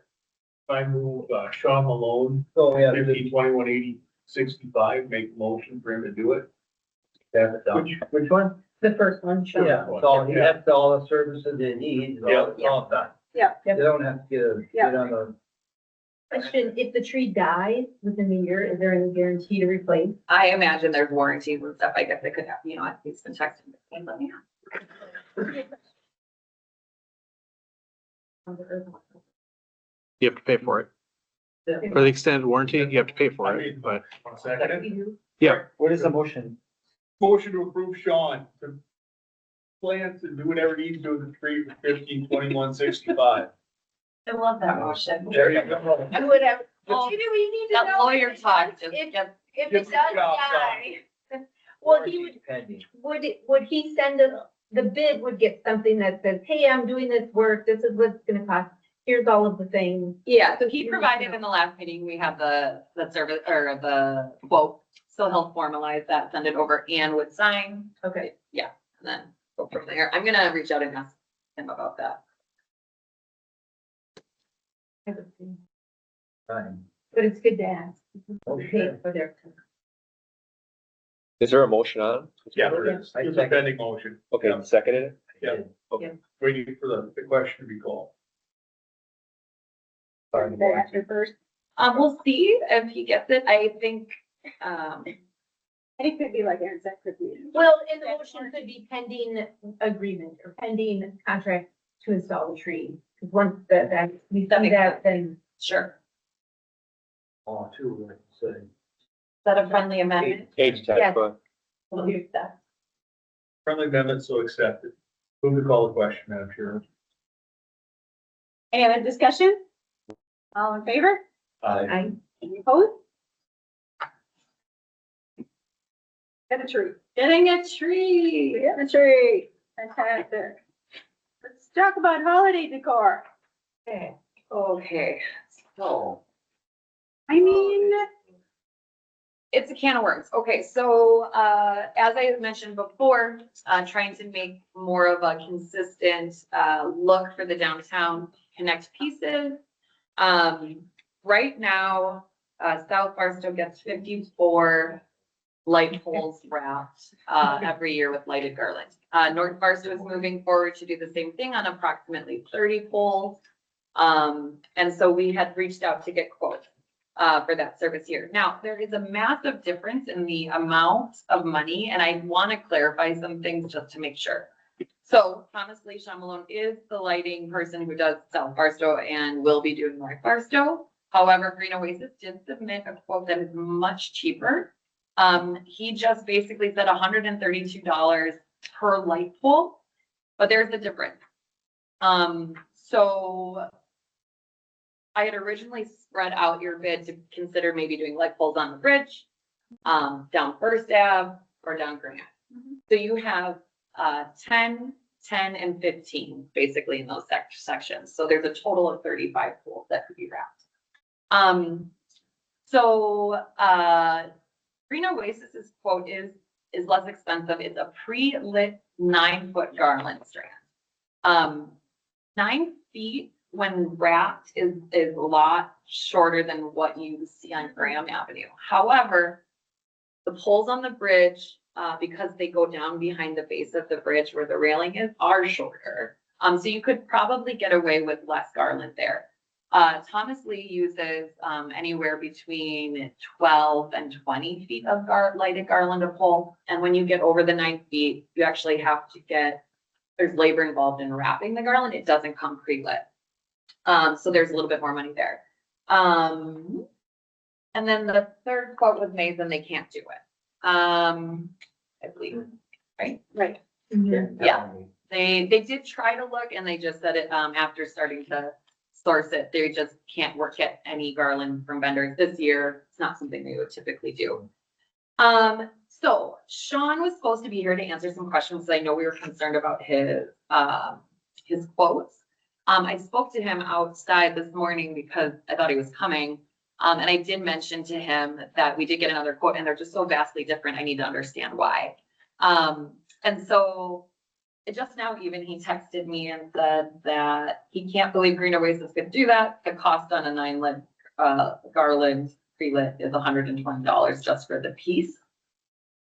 I move, Sean Malone, So, yeah, 50/21/80/65, make a motion for him to do it. have it done. Which one? The first one, sure. Yeah, so he has all the services they need, it's Yeah. all done. Yeah. They don't have to get on the. Question, if the tree dies within the year, is there any guarantee to replace? I imagine there's warranties and stuff. I guess they could have, it's been checked. Let me know. You have to pay for it. For the extended warranty, you have to pay for it, but One second. We do. yeah, What is the motion? Motion to approve Sean to plant and do whatever he needs to do with the tree for 50/21/65. I love that motion. There you go. Do whatever. Well, You know, you need to That know lawyer if it talk does- just If, gets, if it Gets does the job die. Well, he would, Pending. would he send the bid would get something that says, hey, I'm doing this work, this is what it's gonna cost, here's all of the things. yeah, so he provided in the last meeting, we have the service or the quote. So he'll formalize that, send it over and would sign. Okay. Yeah, and then go from there. I'm gonna reach out and ask him about that. Fine. But it's good to ask. Oh, Pay sure. for their. Is there a motion on? it? Yeah, there is. It's a pending motion. Okay, Yeah. seconded it? Yeah. Waiting for the question to be called. Sorry. They answer first. We'll see if he gets it. I think, And it could be like Aaron said, could be. Well, and the motion could be pending agreement or pending contract to install the tree. Because once that, we That see makes that, then sure. Oh, two, like you said. Is that a friendly amendment? 8 to 10 Yes. foot. we'll do that. Friendly amendment, so accepted. Move to call the question, Madam Chair. Any other discussion? All in favor? I, Any opposed? Get a tree. Getting a tree. Get a tree. Fantastic. Let's talk about holiday decor. Okay, so. I mean, It's a can of worms. Okay, so, as I had mentioned before, trying to make more of a consistent, look for the downtown, connect pieces. Right now, South Barstow gets 54 light poles wrapped, every year with lighted garland. North Barstow is moving forward to do the same thing on approximately 30 poles. And so we had reached out to get quotes for that service here. Now, there is a massive difference in the amount of money, and I want to clarify some things just to make sure. So Thomas Lee Chamalone is the lighting person who does South Barstow and will be doing North Barstow. However, Green Oasis did submit a quote that is much cheaper. He just basically said $132 per light pole, but there's a difference. So I had originally spread out your bid to consider maybe doing light poles on the bridge, down First Ave or down Grant. So you have 10, 10, and 15 basically in those sections. So there's a total of 35 poles that could be wrapped. So Green Oasis's quote is less expensive. It's a pre-lit 9-foot garland strand. 9 feet when wrapped is a lot shorter than what you see on Graham Avenue. However, the poles on the bridge, because they go down behind the base of the bridge where the railing is, are shorter. So you could probably get away with less garland there. Thomas Lee uses anywhere between 12 and 20 feet of lighted garland a pole. And when you get over the 9 feet, you actually have to there's labor involved in wrapping the garland. It doesn't come pre-lit. So there's a little bit more money there. And then the third quote was Mason, they can't do it. I believe, right? right. Yeah. They did try to look and they just said it, after starting to source it, they just can't get any garland from vendors this year. It's not something they would typically do. So Sean was supposed to be here to answer some questions. I know we were concerned about his quotes. I spoke to him outside this morning because I thought he was coming. And I did mention to him that we did get another quote and they're just so vastly different. I need to understand why. And so just now even he texted me and said that he can't believe Green Oasis could do that. The cost on a 9-lit garland pre-lit is $120 just for the piece.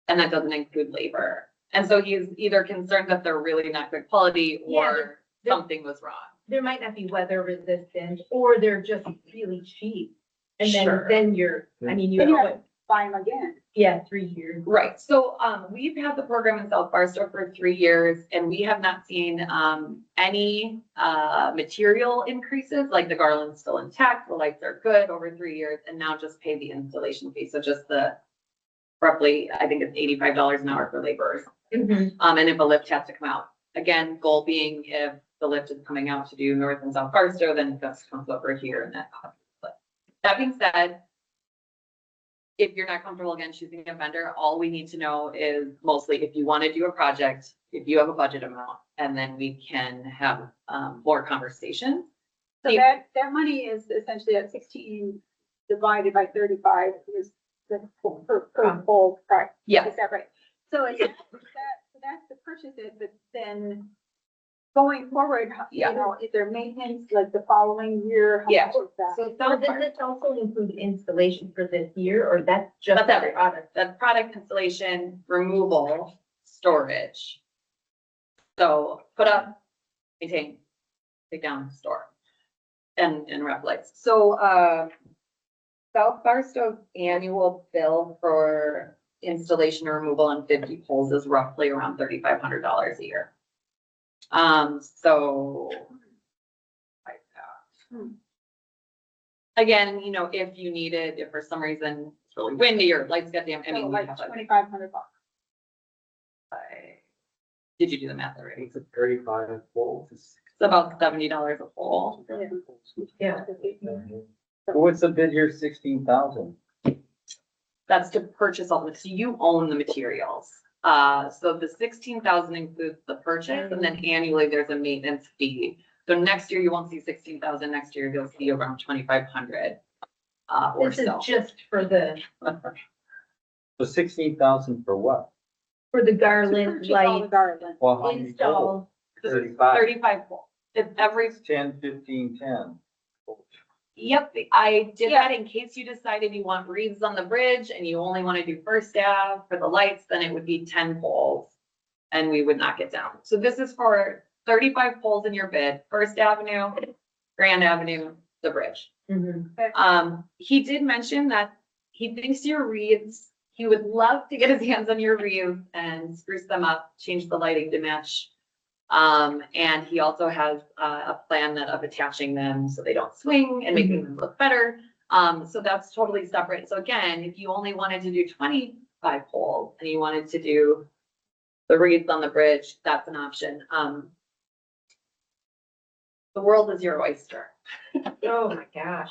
And that doesn't include labor. And so he's either concerned that they're really not good quality or something was wrong. There might not be weather resistant, or they're just really cheap. And Sure. then you're, I mean, Then you know have to buy them again. yeah, 3 years. Right, so, we've had the program in South Barstow for 3 years and we have not seen, any, material increases, like the garland's still intact, the lights are good over 3 years, and now just pay the installation fee, so just the roughly, I think it's $85 an hour for laborers. Mhm. And if a lift has to come out, again, goal being if the lift is coming out to do North and South Barstow, then Gus comes over here and that. But that being said, if you're not comfortable again choosing a vendor, all we need to know is mostly if you want to do a project, if you have a budget amount, and then we can have more conversations. So that money is essentially at 16 divided by 35 is the per pole price. Yeah. Is that right? So it's that's to purchase it, but then going forward, Yeah. you know, is there maintenance like the following year? How Yeah. much is that? So So does this also include installation for this year, or that's just? That's every product, that's product installation, removal, storage. So put up, maintain, take down, store, and wrap lights. So, South Barstow's annual bill for installation or removal on 50 poles is roughly around $3,500 a year. So. Like that. Again, you know, if you needed, if for some reason it's really windy or lights get damp, I mean, So we like have a. $2,500. Did you do the math already? It's a 35 volts. It's about $70 a pole. Yeah. What's the bid here? 16,000. That's to purchase all the, so you own the materials. So the 16,000 includes the purchase, and then annually there's a maintenance fee. So next year you won't see 16,000, next year you'll see around 2,500. Or This is so. just for the So 16,000 for what? garland Purchase all the light garland. Well, how many total? install. 35, 35 poles. If every 10, 15, 10. Yep, I did that in case you decided you want wreaths on the bridge and you only want to do First Ave for the lights, then it would be 10 poles. And we would knock it down. So this is for 35 poles in your bid, First Avenue, Grand Avenue, the bridge. He did mention that he thinks your wreaths, he would love to get his hands on your wreaths and spruce them up, change the lighting to match. And he also has a plan of attaching them so they don't swing and making them look better. So that's totally separate. So again, if you only wanted to do 25 poles and you wanted to do the wreaths on the bridge, that's an option. The world is your oyster. Oh my gosh.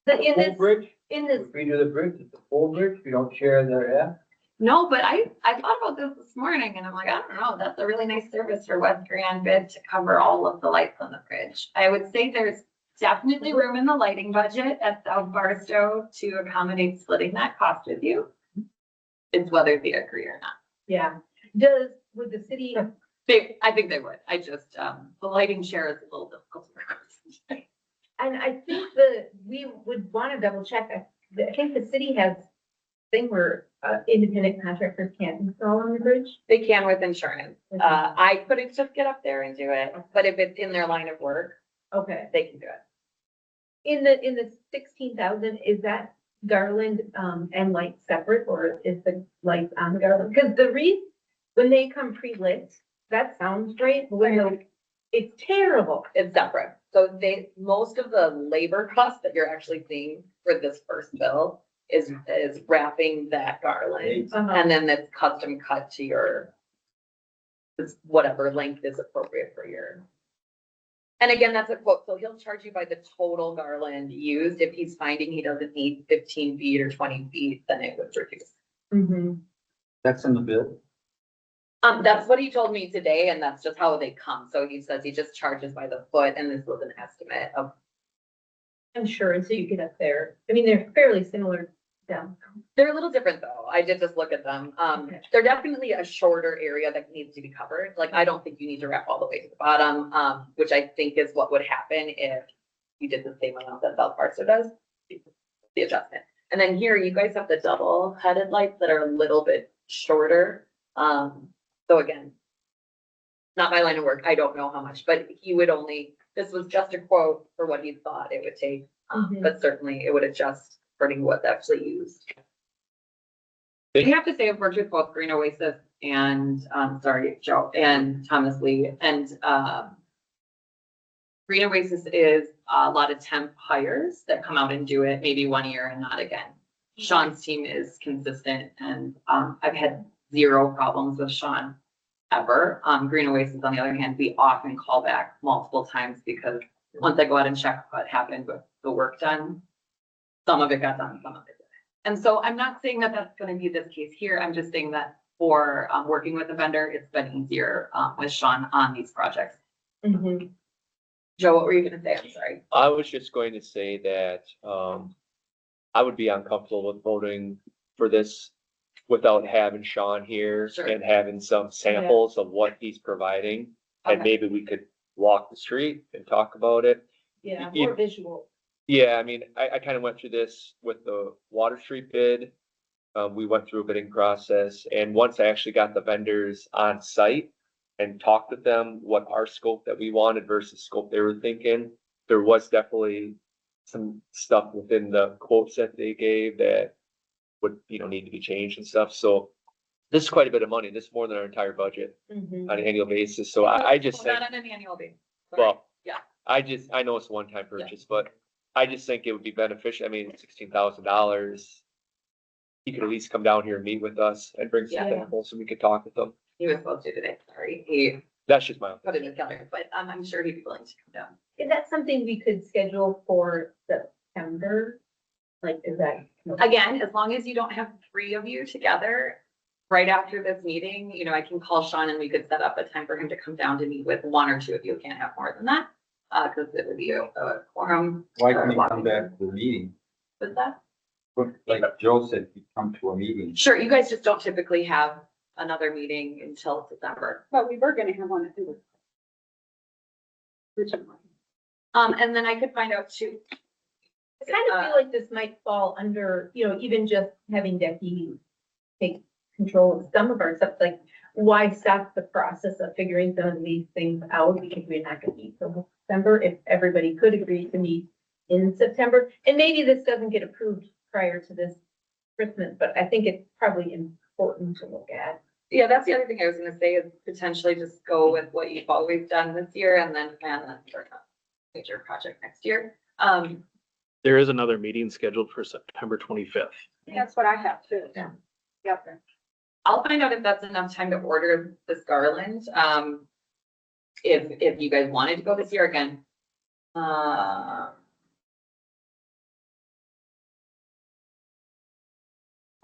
In Full this, bridge? in this, If we do the bridge, it's a full bridge, we don't share the F? No, but I thought about this morning and I'm like, I don't know, that's a really nice service for West Grand bid to cover all of the lights on the bridge. I would say there's definitely room in the lighting budget at South Barstow to accommodate splitting that cost with you. It's whether they agree or not. yeah, would the city, I think they would. I just, the lighting share is a little difficult. and I think we would want to double check, I think the city has thing where independent contractors can't install on the bridge. They can with insurance. I couldn't just get up there and do it, but if it's in their line of work, Okay. they can do it. In the 16,000, is that garland, and light separate, or is the lights on the garland? Because the wreath, when they come pre-lit, that sounds great, but it's terrible. It's separate. So most of the labor cost that you're actually seeing for this first bill is wrapping that garland. And then it's custom cut to your, it's whatever length is appropriate for your. And again, that's a quote. So he'll charge you by the total garland used. If he's finding he doesn't need 15 feet or 20 feet, then it would reduce. That's in the bid? That's what he told me today, and that's just how they come. So he says he just charges by the foot, and this was an estimate of. I'm sure until you get up there. I mean, they're fairly similar down. They're a little different though. I did just look at them. Okay. They're definitely a shorter area that needs to be covered. Like, I don't think you need to wrap all the way to the bottom, which I think is what would happen if you did the same amount that South Barstow does, the adjustment. And then here, you guys have the double headed lights that are a little bit shorter. So again, not my line of work. I don't know how much, but he would only, this was just a quote for what he thought it would take. But certainly it would adjust according to what's actually used. I have to say I've worked with both Green Oasis and, Joe and Thomas Lee, and, Green Oasis is a lot of temp hires that come out and do it maybe 1 year and not again. Sean's team is consistent, and, I've had zero problems with Sean ever. Green Oasis, on the other hand, we often call back multiple times because once I go out and check what happened with the work done, some of it got done, some of it didn't. And so I'm not saying that that's going to be this case here. I'm just saying that for working with a vendor, it's been easier with Sean on these projects. Joe, what were you going to say? I'm sorry. I was just going to say that, I would be uncomfortable with voting for this without having Sean here Sure. and having some samples of what he's providing. And Okay. maybe we could walk the street and talk about it. Yeah, You- more visual. Yeah, I mean, I kind of went through this with the Water Street bid. We went through a bidding process, and once I actually got the vendors on site and talked with them, what our scope that we wanted versus scope they were thinking, there was definitely some stuff within the quotes that they gave that would, need to be changed and stuff. So this is quite a bit of money. This is more than our entire budget on an annual basis. So I just think, Not on an annual basis. Sorry. well, Yeah. I know it's a one-time purchase, but I just think it would be beneficial. I mean, $16,000. He could at least come down here and meet with us and bring some Yeah. samples so we could talk with them. He was supposed to today. Sorry. He That's just my, put it in his calendar, but I'm sure he'd be willing to come down. Is that something we could schedule for September? Like, is that? Again, as long as you don't have three of you together, right after this meeting, you know, I can call Sean and we could set up a time for him to come down to meet with one or two of you. Can't have more than that. Cause it would be a quorum. Why can't you come back to the meeting? With that? Like Joe said, you come to a meeting. Sure, you guys just don't typically have another meeting until December. But we were gonna have one. Originally. And then I could find out too. I kind of feel like this might fall under, you know, even just having Becky take control of some of our stuff, like why stop the process of figuring some of these things out because we're not gonna meet till December if everybody could agree to meet in September. And maybe this doesn't get approved prior to this Christmas, but I think it's probably important to look at. Yeah, that's the other thing I was gonna say is potentially just go with what you've always done this year and then plan a major project next year. There is another meeting scheduled for September 25th. That's what I have too. Yeah. Yep. I'll find out if that's enough time to order this garland. If you guys wanted to go this year again.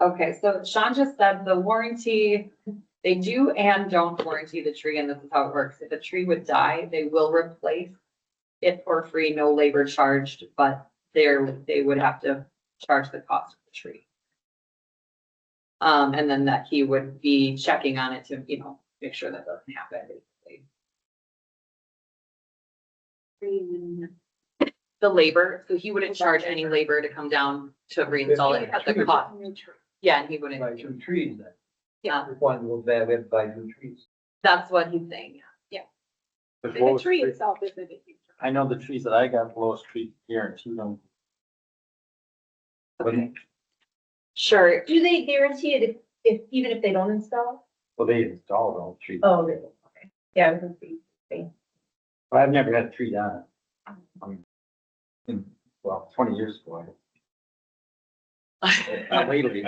Okay, so Sean just said the warranty, they do and don't warranty the tree, and this is how it works. If a tree would die, they will replace it for free, no labor charged, but they would have to charge the cost of the tree. And then that he would be checking on it to, you know, make sure that doesn't happen. Basically. The labor, so he wouldn't charge any labor to come down to reinstall it at the cost. Yeah, and he wouldn't. Buy two trees then. Yeah, If one goes bad, we have to buy two trees. that's what he's saying. The tree itself isn't a huge. I know the trees that I got, Lowest Tree guaranteed them. Okay. Sure. Do they guarantee it if even if they don't install? Well, they installed all the trees. Oh, they will. Okay. Yeah, I was gonna see. But I've never had a tree down. Well, 20 years ago. Not lately.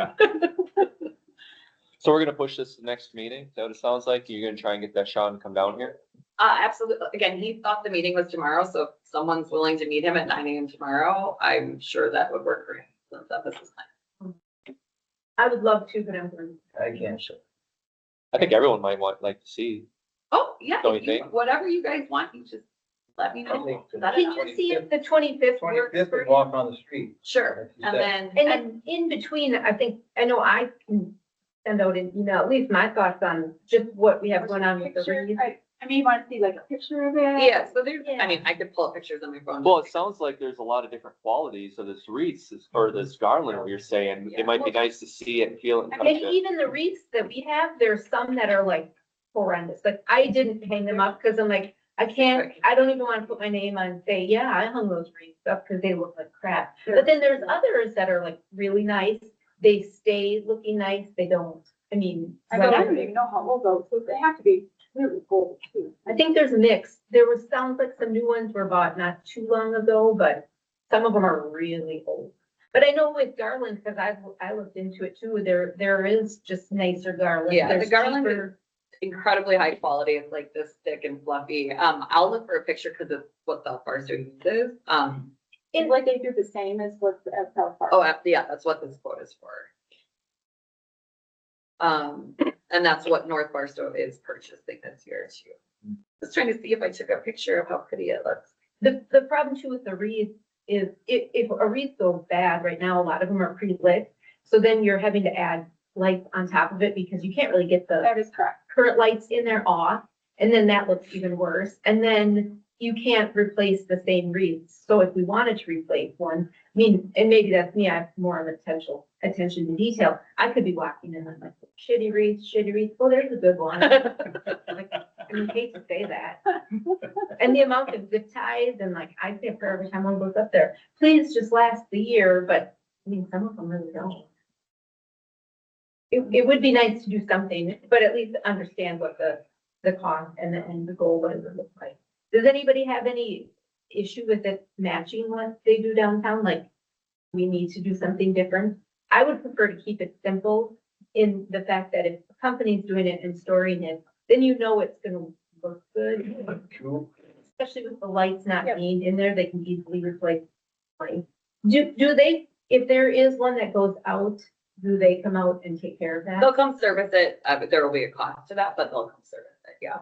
So we're gonna push this to the next meeting. Is that what it sounds like? You're gonna try and get that Sean to come down here? Absolutely. Again, he thought the meeting was tomorrow, so if someone's willing to meet him at 9 AM tomorrow, I'm sure that would work for him. Since that was his plan. I would love to, but I'm going. I can't. I think everyone might like to see. Oh, yeah. Don't you if think? Whatever you guys want, you just let me I know. think Set Can it up. you see if the 25th works 25th for is you? walking on the street. Sure, Like and you then, And then in between, I know I can send out an email, at least my thoughts on just what we have going on with the Picture, read. I mean, you want to see like a picture of it? yeah, so there's, Yeah. I mean, I could pull up pictures on my phone. Well, it sounds like there's a lot of different qualities of this wreath or this garland, what you're saying. Yeah. It might be nice to see it and feel it and touch And it. even the wreaths that we have, there's some that are like horrendous, like I didn't hang them up because I'm like, I don't even want to put my name on and say, yeah, I hung those wreaths up because they look like crap. But then there's others that are like really nice, they stay looking nice, they don't, I mean. I don't even know how old those, so they have to be really old too. I think there's a mix. There was, sounds like some new ones were bought not too long ago, but some of them are really old. But I know with garland, because I looked into it too, there is just nicer garland. Yeah, the There's garland cheaper- incredibly high quality. It's like this thick and fluffy. I'll look for a picture because it's what South Forest uses. It's like they do the same as what, as South Park. Oh, yeah, that's what this quote is for. And that's what North Barstow is purchasing this year too. Just trying to see if I took a picture of how pretty it looks. The problem too with the wreath is if a wreath goes bad right now, a lot of them are pre-lit. So then you're having to add lights on top of it because you can't really get the That is correct. current lights in there off. And then that looks even worse. And then you can't replace the same wreaths. So if we wanted to replace one, I mean, and maybe that's me, I have more of attention to detail. I could be walking in and like, shitty wreath, oh, there's a good one. Like, I hate to say that. And the amount of zip ties and like, I say a prayer every time one goes up there. Please just last the year, but I mean, some of them really don't. It would be nice to do something, but at least understand what the cost and the goal, what does it look like? Does anybody have any issue with it matching what they do downtown? Like, we need to do something different? I would prefer to keep it simple in the fact that if a company's doing it and storing it, then you know it's gonna look good. True. Especially with the lights not Yep. being in there, they can easily replace. Do they if there is one that goes out, do they come out and take care of that? They'll come service it, but there will be a cost to that, but they'll come service it, yeah.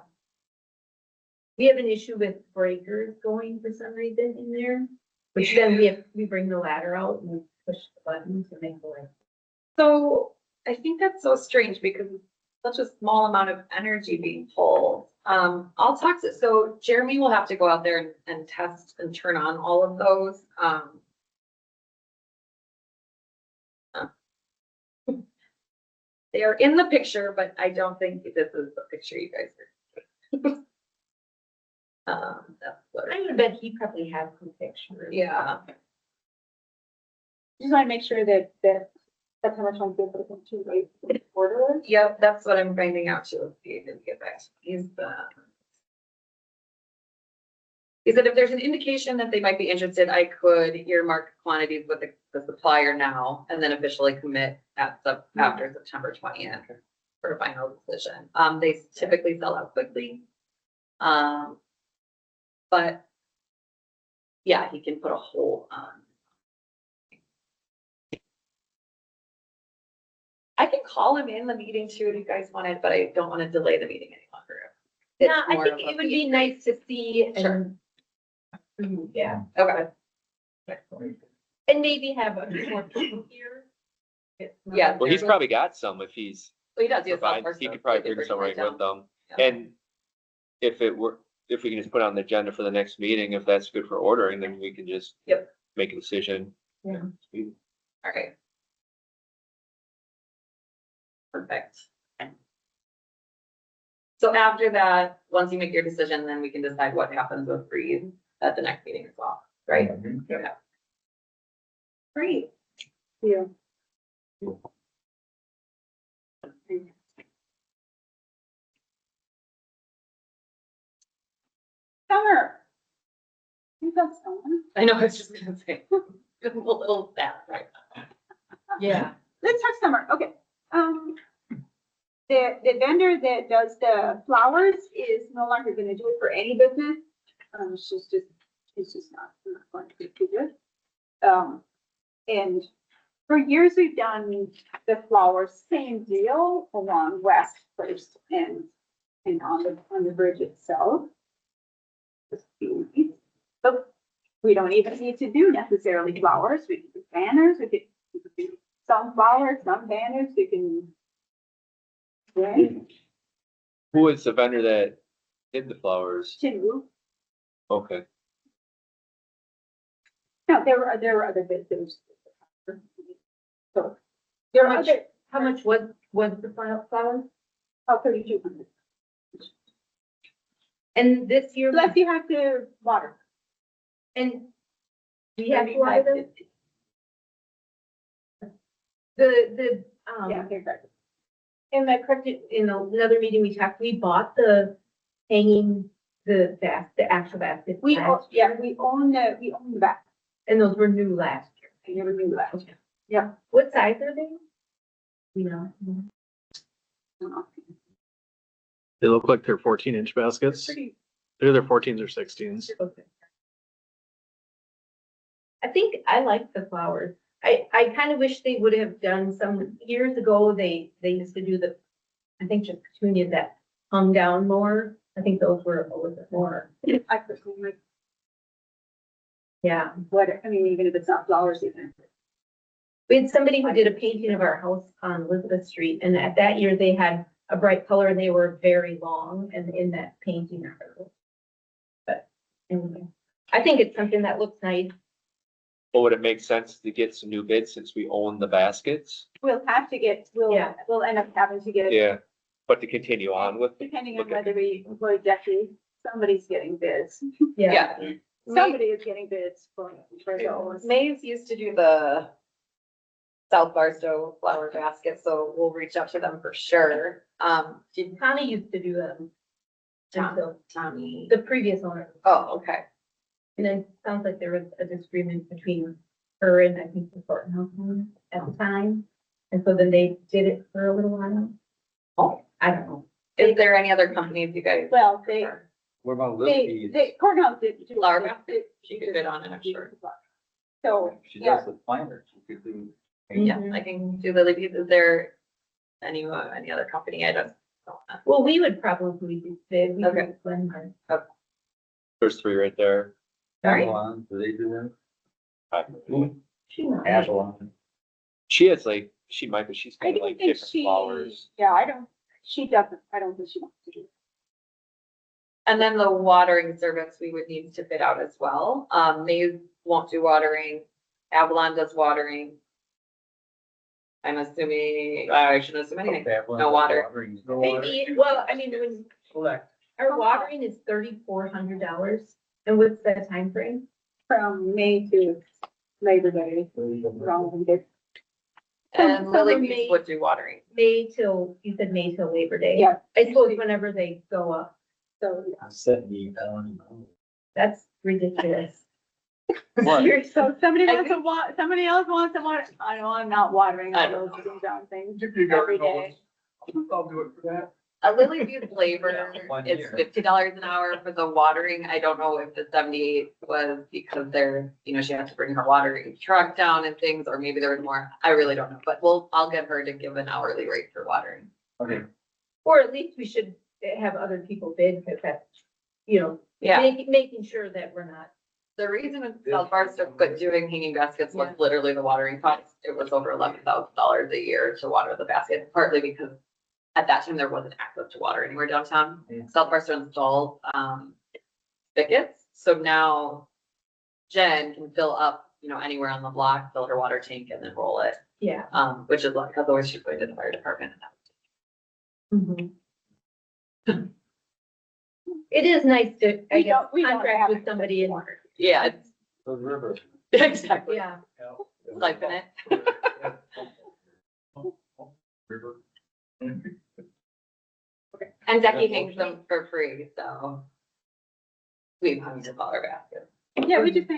We have an issue with breakers going for some reason in there, which then we bring the ladder out and push the button to make the light. So I think that's so strange because it's such a small amount of energy being pulled. I'll talk to, so Jeremy will have to go out there and test and turn on all of those. They are in the picture, but I don't think this is the picture you guys are. That's what, I would bet he probably has some pictures. yeah. Just want to make sure that's how much I'm good for the two rate order. Yep, that's what I'm finding out too. He didn't get back. He said if there's an indication that they might be interested, I could earmark quantities with the supplier now and then officially commit after September 20th for a final decision. They typically sell out quickly. But yeah, he can put a hold on. I can call him in the meeting too if you guys wanted, but I don't want to delay the meeting any longer. It's Yeah, I more think of a it would be nice to see Sure. and. Yeah, Okay, and maybe have a few more people here. Yeah. Well, he's probably got some if he's well, he does. He has provided, software he stuff, could probably so they bring some right down. with them. Yeah. And if we can just put it on the agenda for the next meeting, if that's good for ordering, then we can just Yep. make a decision. Yeah. All right. Perfect. So after that, once you make your decision, then we can decide what happens with Breeze at the next meeting as well, right? Yeah. Great. Yeah. Summer. You got summer? I know, I was just gonna say, just a little sad, right? Yeah. Let's talk summer, okay. The vendor that does the flowers is no longer gonna do it for any business. It's just not going to do it. And for years, we've done the flowers, same deal along West First and on the bridge itself. But we don't even need to do necessarily flowers. We can do banners, we could do some flowers, some banners, we can. Right? Who was the vendor that did the flowers? Two. Okay. No, there were other businesses. So there are other, How much was the flowers? 3,200. And this year, Plus you have to water. and we have to order them? The, Yeah, they're good. in the correct, in another meeting we talked, we bought the hanging, the actual basket. We, last yeah, year, we own the back. and those were new last year. They never knew that. Yeah. What size are they? You know, They look like they're 14-inch baskets. Pretty, They're either 14s or 16s. okay. I think I like the flowers. I kind of wish they would have done some, years ago, they used to do I think just petunias that hung down more. I think those were a little bit more, I personally like yeah. even if it's not flowers even. We had somebody who did a painting of our house on Elizabeth Street, and at that year, they had a bright color and they were very long and in that painting. But anyway, I think it's something that looks nice. But would it make sense to get some new bids since we own the baskets? We'll have to get, Yeah. we'll end up having to get. Yeah, but to continue on with. Depending on look at- whether we employ Jackie, somebody's getting bids. Yeah. Somebody is getting bids for those. Maze used to do the South Barstow flower basket, so we'll reach out to them for sure. Did Connie used to do them until Tommy? the previous owner. Oh, okay. And then it sounds like there was a disagreement between her and I think the Thornton House owner at the time. And so then they did it for a little while. Oh. I don't know. Is there any other companies you guys? Well, they, What about they, Lizzie's? they, Courthouse did. do- Flower they- basket? She could bid on it, I'm sure. So, She yeah, does with planters, she could do. Yeah, Mhm. I can do Lily Beads. Is there any other company? I don't know. Well, we would probably do bid. We Okay. could blend them. There's three right there. Sorry? Avalon, do they do that? She might. Avalon. She has like, she might, but she's I kind of don't like think different she, flowers. yeah, I don't think she wants to do. And then the watering service, we would need to bid out as well. Maze won't do watering. Avalon does watering. I'm assuming, I shouldn't assume anything. Avalon, No water. watering. Maybe, well, I mean, when Correct. our watering is $3,400, and what's the time frame? From May to Labor Day, around there. And Lily Summer, Beads May. would do watering. You said May till Labor Day? Yeah. I suppose whenever they go up, So, yeah. 70,000. that's ridiculous. What? Seriously. So somebody somebody else wants to water, I know I'm not watering all those little brown things If you every got day. I'll do it for that. A Lily Beads labor One is year. $50 an hour for the watering. I don't know if the 78 was because they're, she has to bring her watering truck down and things, or maybe there was more. I really don't know, but I'll get her to give an hourly rate for watering. Okay, Or at least we should have other people bid, because that's, Yeah, making sure that we're not. the reason South Barstow quit doing hanging baskets was Yeah. literally the watering cost. It was over $11,000 a year to water the baskets, partly because at that time there wasn't access to water anywhere downtown. Yeah. South Barstow installed spigots, so now Jen can fill up, anywhere on the block, fill her water tank and then roll it. Yeah. Which is like, because always she's going to the fire department. It is nice to, I We guess, don't- we don't contract have with access somebody to and, water. Yeah, it's the river. exactly. yeah. Siphon it. River. And Becky hangs them for free, so. We've hung $100 baskets. Yeah, we just,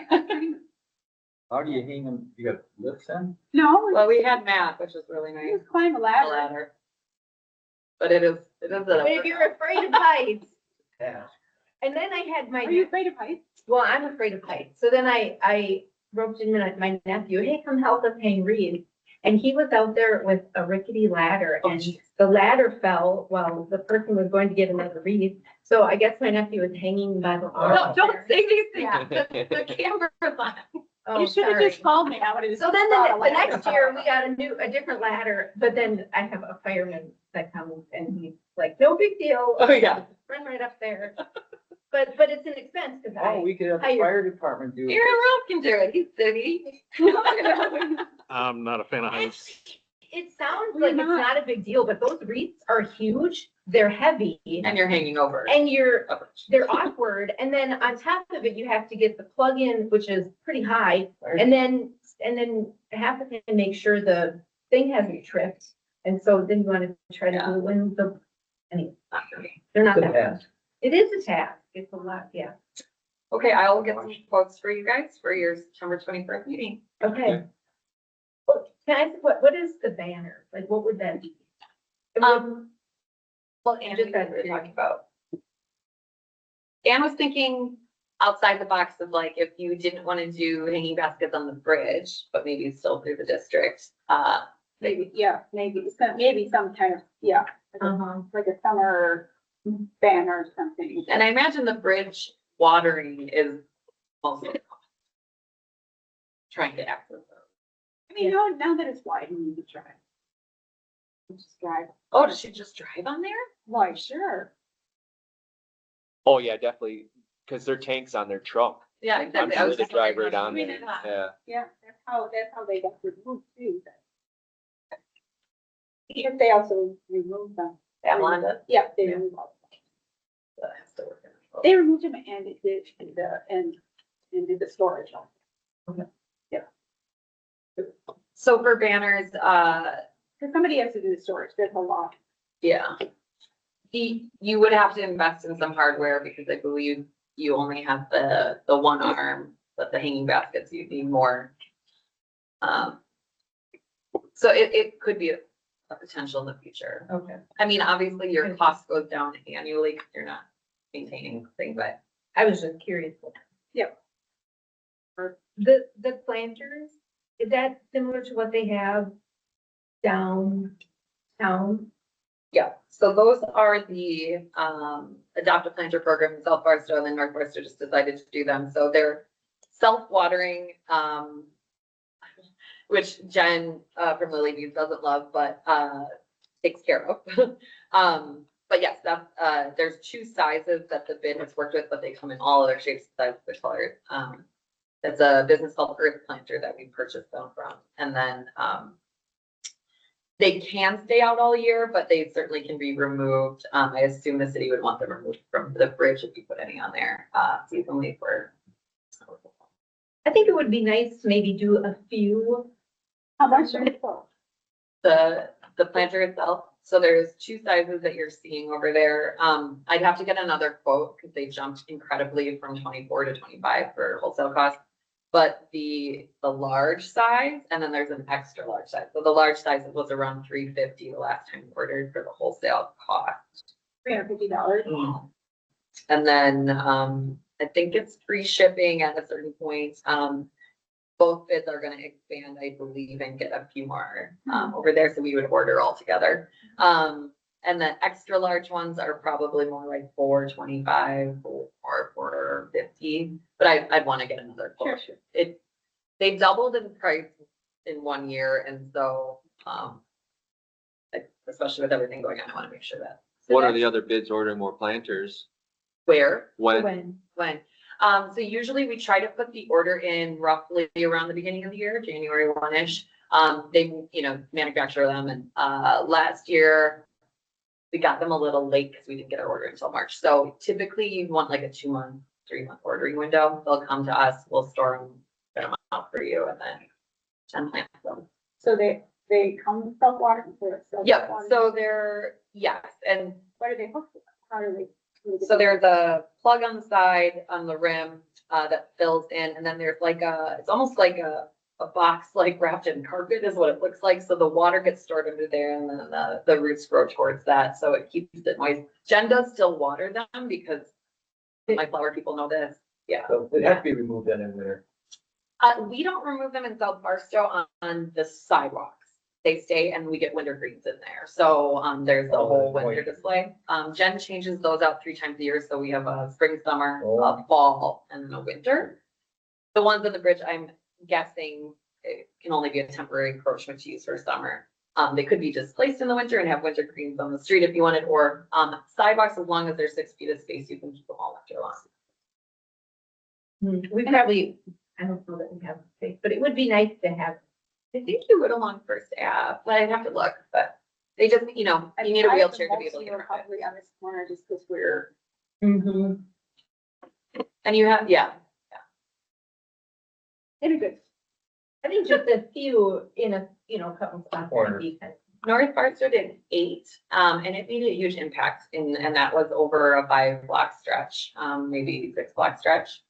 How do you hang them? You got lifts in? no, Well, we had Matt, which was really we nice. just climb a A ladder. ladder. But it is But if you're afraid of heights, Yeah. and then I had Are you afraid of heights? well, I'm afraid of heights. So then I roped in my nephew, hey, come help us hang reeds. And he was out there with a rickety ladder, Oh, and jeez. the ladder fell while the person was going to get another reed. So I guess my nephew was hanging by the. No, don't say these things. Yeah. The camera's on. Oh, You should have sorry. just called me. I would have. So then the next year, we got a different ladder, but then I have a fireman that comes and he's like, no big deal. Oh, yeah. Run right up there. But it's an expense because Oh, we could have the hired- fire department do it. Aaron Rose can do it. He's city. I'm not a fan of heights. it sounds Well, like it's you're not. not a big deal, but those wreaths are huge. They're heavy And you're hanging over. and they're awkward. And then on top of it, you have to get the plug in, which is pretty high. And then have to make sure the thing hasn't tripped. And so then you want to try to Yeah. do when Not for me. they're not It's a that. task. It is a task. It's a lot, yeah. Okay, I'll get some quotes for you guys for your September 21st meeting. Okay. Well, can I, ask what is the banner? Like, what would that be? Well, Anne, just as we were talking about. Anne was thinking outside the box of like, if you didn't want to do hanging baskets on the bridge, but maybe still through the district, Maybe, yeah, maybe some kind of, yeah, Uh-huh. like a summer banner or something. and I imagine the bridge watering is mostly trying to access those. I mean, now that it's wide, you need to drive. You Just drive. Oh, does she just drive on there? Why, sure. Oh, yeah, definitely, because their tank's on their trunk. Yeah, I'm exactly. I sure was they just drive wondering right how on she there, did that. yeah. Yeah, that's how they got removed too. Because they also removed them. Avalon does? Yeah, they Yeah. removed them. That has to work in. They removed them and it did and did the storage. So for banners, Because somebody has to do the storage, there's a lot. yeah. You would have to invest in some hardware because I believe you only have the one arm, but the hanging baskets, you need more. So it could be a potential in the future. Okay. I mean, obviously your cost goes down annually because you're not maintaining things, but I was just curious. The planters, is that similar to what they have downtown? Yeah, so those are the, Adopt a Planter program in South Barstow, and then North Barstow just decided to do them, so they're self-watering, which Jen, from Lily Bees doesn't love, but, takes care of. But yes, that, there's two sizes that the bid has worked with, but they come in all other shapes, sizes, colors. It's a business called Earth Planter that we purchased them from, and then, they can stay out all year, but they certainly can be removed. I assume the city would want them removed from the bridge if you put any on there, seasonally for. I think it would be nice to maybe do a few. How much are it for? The planter itself, so there's two sizes that you're seeing over there. I'd have to get another quote because they jumped incredibly from 24 to 25 for wholesale cost. But the large size, and then there's an extra large size. So the large size was around $350 the last time ordered for the wholesale cost. $350. And then, I think it's free shipping at a certain point. Both bids are gonna expand, I believe, and get a few more, over there, so we would order all together. And the extra large ones are probably more like $425 or $450, but I'd wanna get another quote. Sure. They doubled in price in 1 year, and so, especially with everything going on, I wanna make sure that. What are the other bids ordering more planters? Where? When? When? So usually we try to put the order in roughly around the beginning of the year, January 1-ish. They, manufacture them, and, last year we got them a little late because we didn't get our order until March. So typically you want like a 2-month, 3-month ordering window. They'll come to us, we'll store them, put them out for you, and then plant them. So they come self-watering for it? Yep, so yes, and What are they hooked to? How do they? so there's a plug on the side, on the rim, that fills in, and then there's like it's almost like a box like wrapped in carpet is what it looks like. So the water gets stored under there, and then the roots grow towards that, so it keeps it moist. Jen does still water them because my flower people know this. Yeah. So it has to be removed then in winter. We don't remove them in South Barstow on the sidewalks. They stay, and we get winter greens in there. So, there's the Oh, whole that's winter right. display. Jen changes those out 3 times a year. So we have a spring, summer, Oh. a fall, and then a winter. The ones on the bridge, I'm guessing it can only be a temporary encroachment to use for summer. They could be displaced in the winter and have winter greens on the street if you wanted, or, sidewalks, as long as there's 6 feet of space, you can keep them all winter long. We probably, I don't know that we have space, but it would be nice to have. I think you would along First Ave, but I'd have to look, but they just, you need a wheelchair to be able to get around it. Probably on this corner, just because we're. Mhm. And you have, yeah, In a good. I think just a few in a, couple spots would be kind of. North Barstow did 8, and it made a huge impact and that was over a 5-block stretch, maybe 6-block stretch.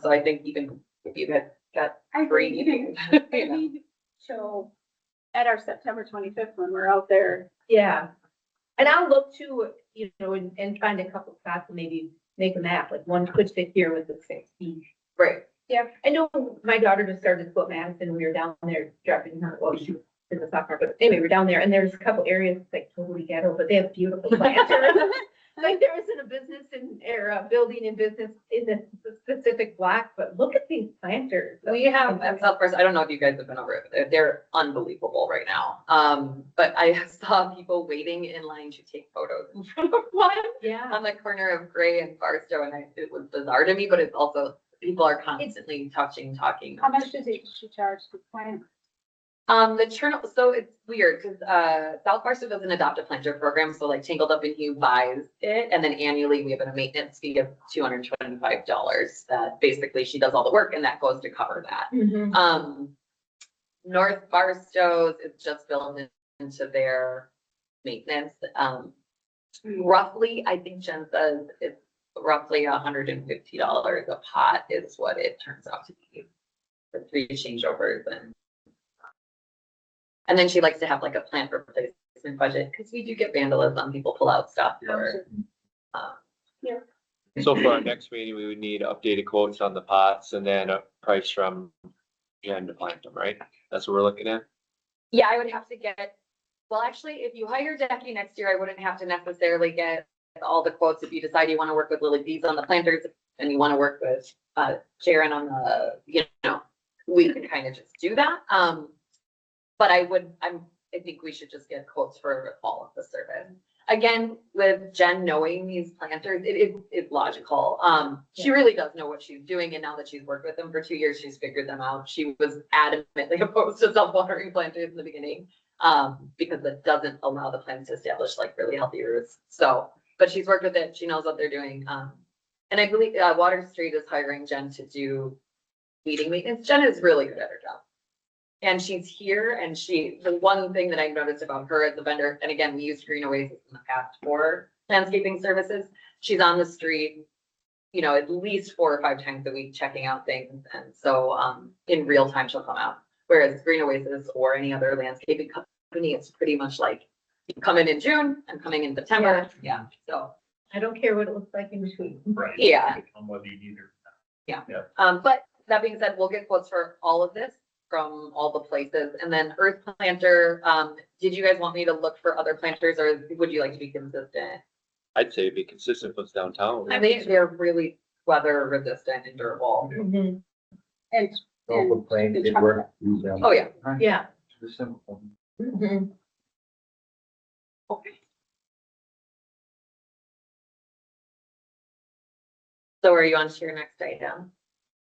So I think even if you had got I free, agree. you know. Maybe show at our September 25th when we're out there. Yeah. And I'll look to, and find a couple spots and maybe make a map, like one could fit here with the 6 feet. Right. Yeah, I know my daughter just started to quote Madison. We were down there dropping her, well, she was in the sophomore, but anyway, we're down there and there's a couple areas like totally ghetto, but they have beautiful planters. Like there isn't a business or a building in business in this specific block, but look at these planters. We have at South Barstow, I don't know if you guys have been over it, but they're unbelievable right now. But I saw people waiting in line to take photos in front of one Yeah. on the corner of Gray and Barstow, and it was bizarre to me, but it's also, people are constantly touching, talking. How much does she charge to plant? The turnout, so it's weird because South Barstow does an Adopt a Planter program. So like Tangled Up in Hue buys it, and then annually we have a maintenance fee of $225 that basically she does all the work and that goes to cover that. Mhm. North Barstow's is just built into their maintenance. Roughly, I think Jen says it's roughly $150 a pot is what it turns out to be for 3 changeovers and then she likes to have like a plant replacement budget because we do get vandalism. People pull out stuff for. So for our next meeting, we would need updated quotes on the pots and then a price from Jen to plant them, right? That's what we're looking at? Yeah, I would have to get, well, actually, if you hire Jackie next year, I wouldn't have to necessarily get all the quotes. If you decide you want to work with Lily Bees on the planters and you want to work with, Sharon on the, we can kind of just do that. But I think we should just get quotes for all of the service. Again, with Jen knowing these planters, it's logical. She really does know what she's doing, and now that she's worked with them for 2 years, she's figured them out. She was adamantly opposed to self-watering planters in the beginning, because it doesn't allow the plants to establish like really healthy roots. So, but she's worked with it. She knows what they're doing. And I believe Water Street is hiring Jen to do weeding maintenance. Jen is really good at her job. And she's here, and the one thing that I noticed about her as a vendor, and again, we used Green Oasis in the past for landscaping services. She's on the street, at least 4 or 5 times a week checking out things. And so, in real time, she'll come out. Whereas Green Oasis or any other landscaping company, it's pretty much like coming in June and coming in September. Yeah. So, I don't care what it looks like in between. Right. yeah. I'm with you either. But that being said, we'll get quotes for all of this from all the places. And then Earth Planter, did you guys want me to look for other planters, or would you like to be consistent? I'd say be consistent with downtown. I think they're really weather resistant and durable. Mhm. And, Local plane, it work. use them. Oh, yeah. Yeah. The simple. Mhm. So are you on to your next item?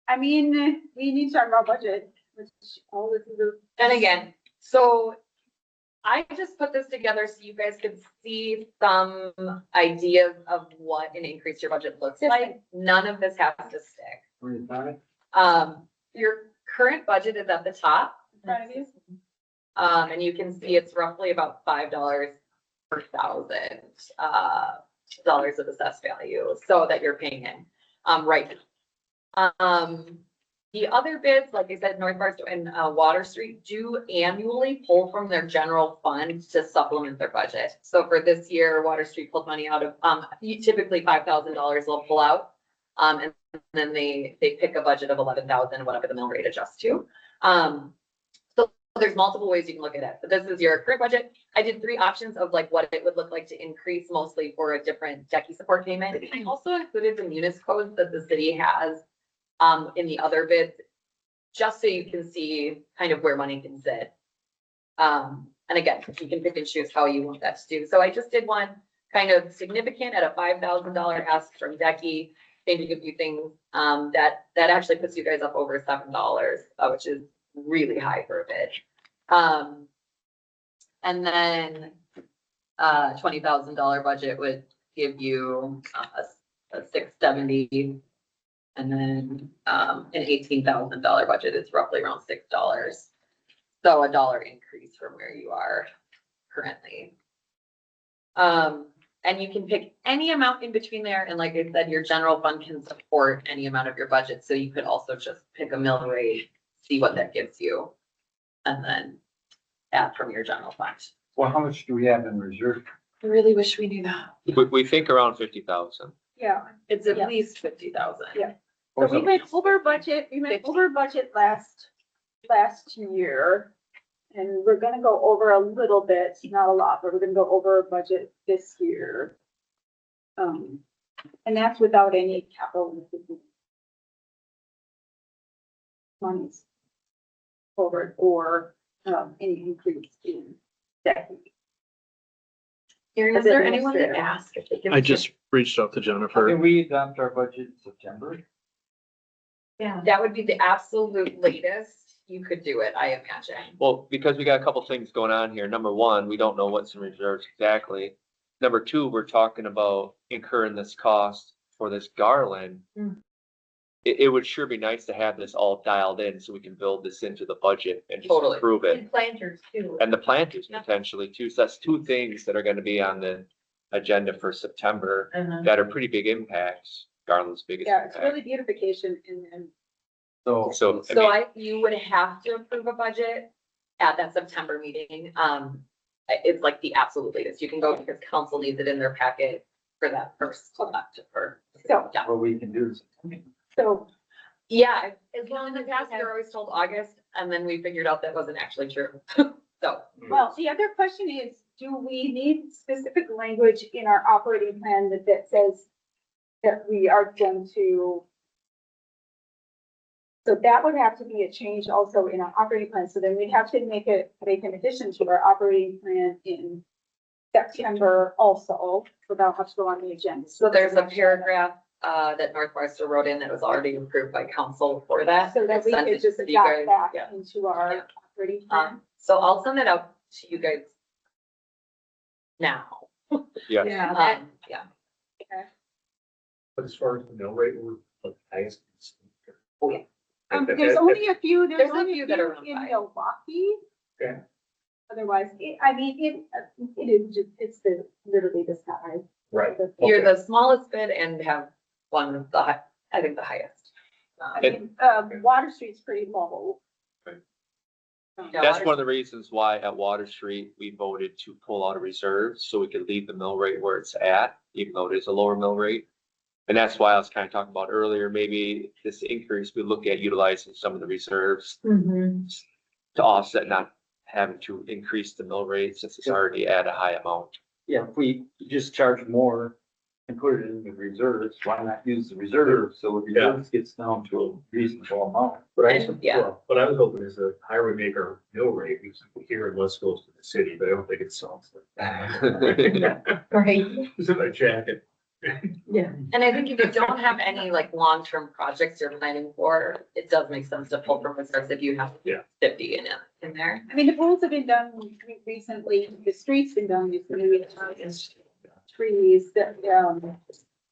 I mean, we need to talk about budget, which all this is. And again, so I just put this together so you guys could see some ideas of what an increase your budget looks like. None of this has to stick. 25? Your current budget is at the top. in front of you. And you can see it's roughly about $5 per thousand, dollars of assessed value, so that you're paying in, right now. The other bids, like I said, North Barstow and, Water Street do annually pull from their general fund to supplement their budget. So for this year, Water Street pulled money out of, typically $5,000 they'll pull out. And then they pick a budget of 11,000, whatever the mill rate adjusts to. So there's multiple ways you can look at it, but this is your current budget. I did 3 options of like what it would look like to increase, mostly for a different DECI support payment. I also included the munis codes that the city has in the other bids, just so you can see kind of where money can sit. And again, you can pick and choose how you want that to do. So I just did one kind of significant at a $5,000 ask from DECI, changing a few things. That actually puts you guys up over $7, which is really high for a bid. And then $20,000 budget would give you a $670. And then an $18,000 budget is roughly around $6. So a $1 increase from where you are currently. And you can pick any amount in between there. And like I said, your general fund can support any amount of your budget. So you could also just pick a mill rate, see what that gives you, and then add from your general fund. Well, how much do we have in reserve? I really wish we knew that. We think around 50,000. Yeah, It's at Yeah. least 50,000. Yeah. so we went over budget, last year. And we're gonna go over a little bit, not a lot, but we're gonna go over budget this year. And that's without any capital monies forward or, any increase in debt. Erin, is there anyone to ask if they give? I just reached out to Jennifer. Can we adopt our budget in September? Yeah. That would be the absolute latest you could do it, I imagine. Well, because we got a couple things going on here. Number one, we don't know what's in reserves exactly. Number two, we're talking about incurring this cost for this garland. Mm. It would sure be nice to have this all dialed in so we can build this into the budget and just Totally. improve it. And planters too. And the planters Yeah. potentially too. So that's 2 things that are gonna be on the agenda for September Uh-huh. that are pretty big impacts. Garland's biggest Yeah, it's impact. really beautification and So, So, So you would have to approve a budget at that September meeting. It's like the absolute latest. You can go because council needs it in their packet for that first September. So, Yeah. What we can do is, so, Yeah, as long in the past, they're always told August, and then we figured out that wasn't actually true. So, well, the other question is, do we need specific language in our operating plan that says that we are going to? So that would have to be a change also in our operating plan. So then we'd have to make an addition to our operating plan in September also, so that'll have to go on the agenda. so there's a paragraph, that Northwestern wrote in that was already approved by council for that. So that we Send could it just to you guys, adopt that yeah. into our Yeah. operating plan. So I'll send it out to you guys now. Yes. Yeah. Yeah, But as far as the mill rate, we're the highest. There's only a few, there's There's a only few a that few are around in five. Milwaukee. Okay. Otherwise, it is just, it's literally the sky. Right. you're the smallest bid and have one of the, I think the highest. I mean, Water Street's pretty low. Yeah, That's one of the reasons why at Water Street, we voted to pull out of reserves, so we could leave the mill rate where it's at, even though it is a lower mill rate. And that's why I was kind of talking about earlier, maybe this increase, we look at utilizing some of the reserves to offset not having to increase the mill rate since it's already at a high amount. yeah, if we just charge more and put it in the reserves, why not use the reserves? So the reserves gets down to a reasonable amount. But I, And, yeah. what I was hoping is a higher we make our mill rate, we here in West goes to the city, but I don't think it sounds like that. Right. It's in my jacket. Yeah. And I think if you don't have any like long-term projects you're planning for, it does make sense to pull from reserves if you have Yeah. 50 in there. I mean, the pools have been done recently, the street's been done recently, trees that, the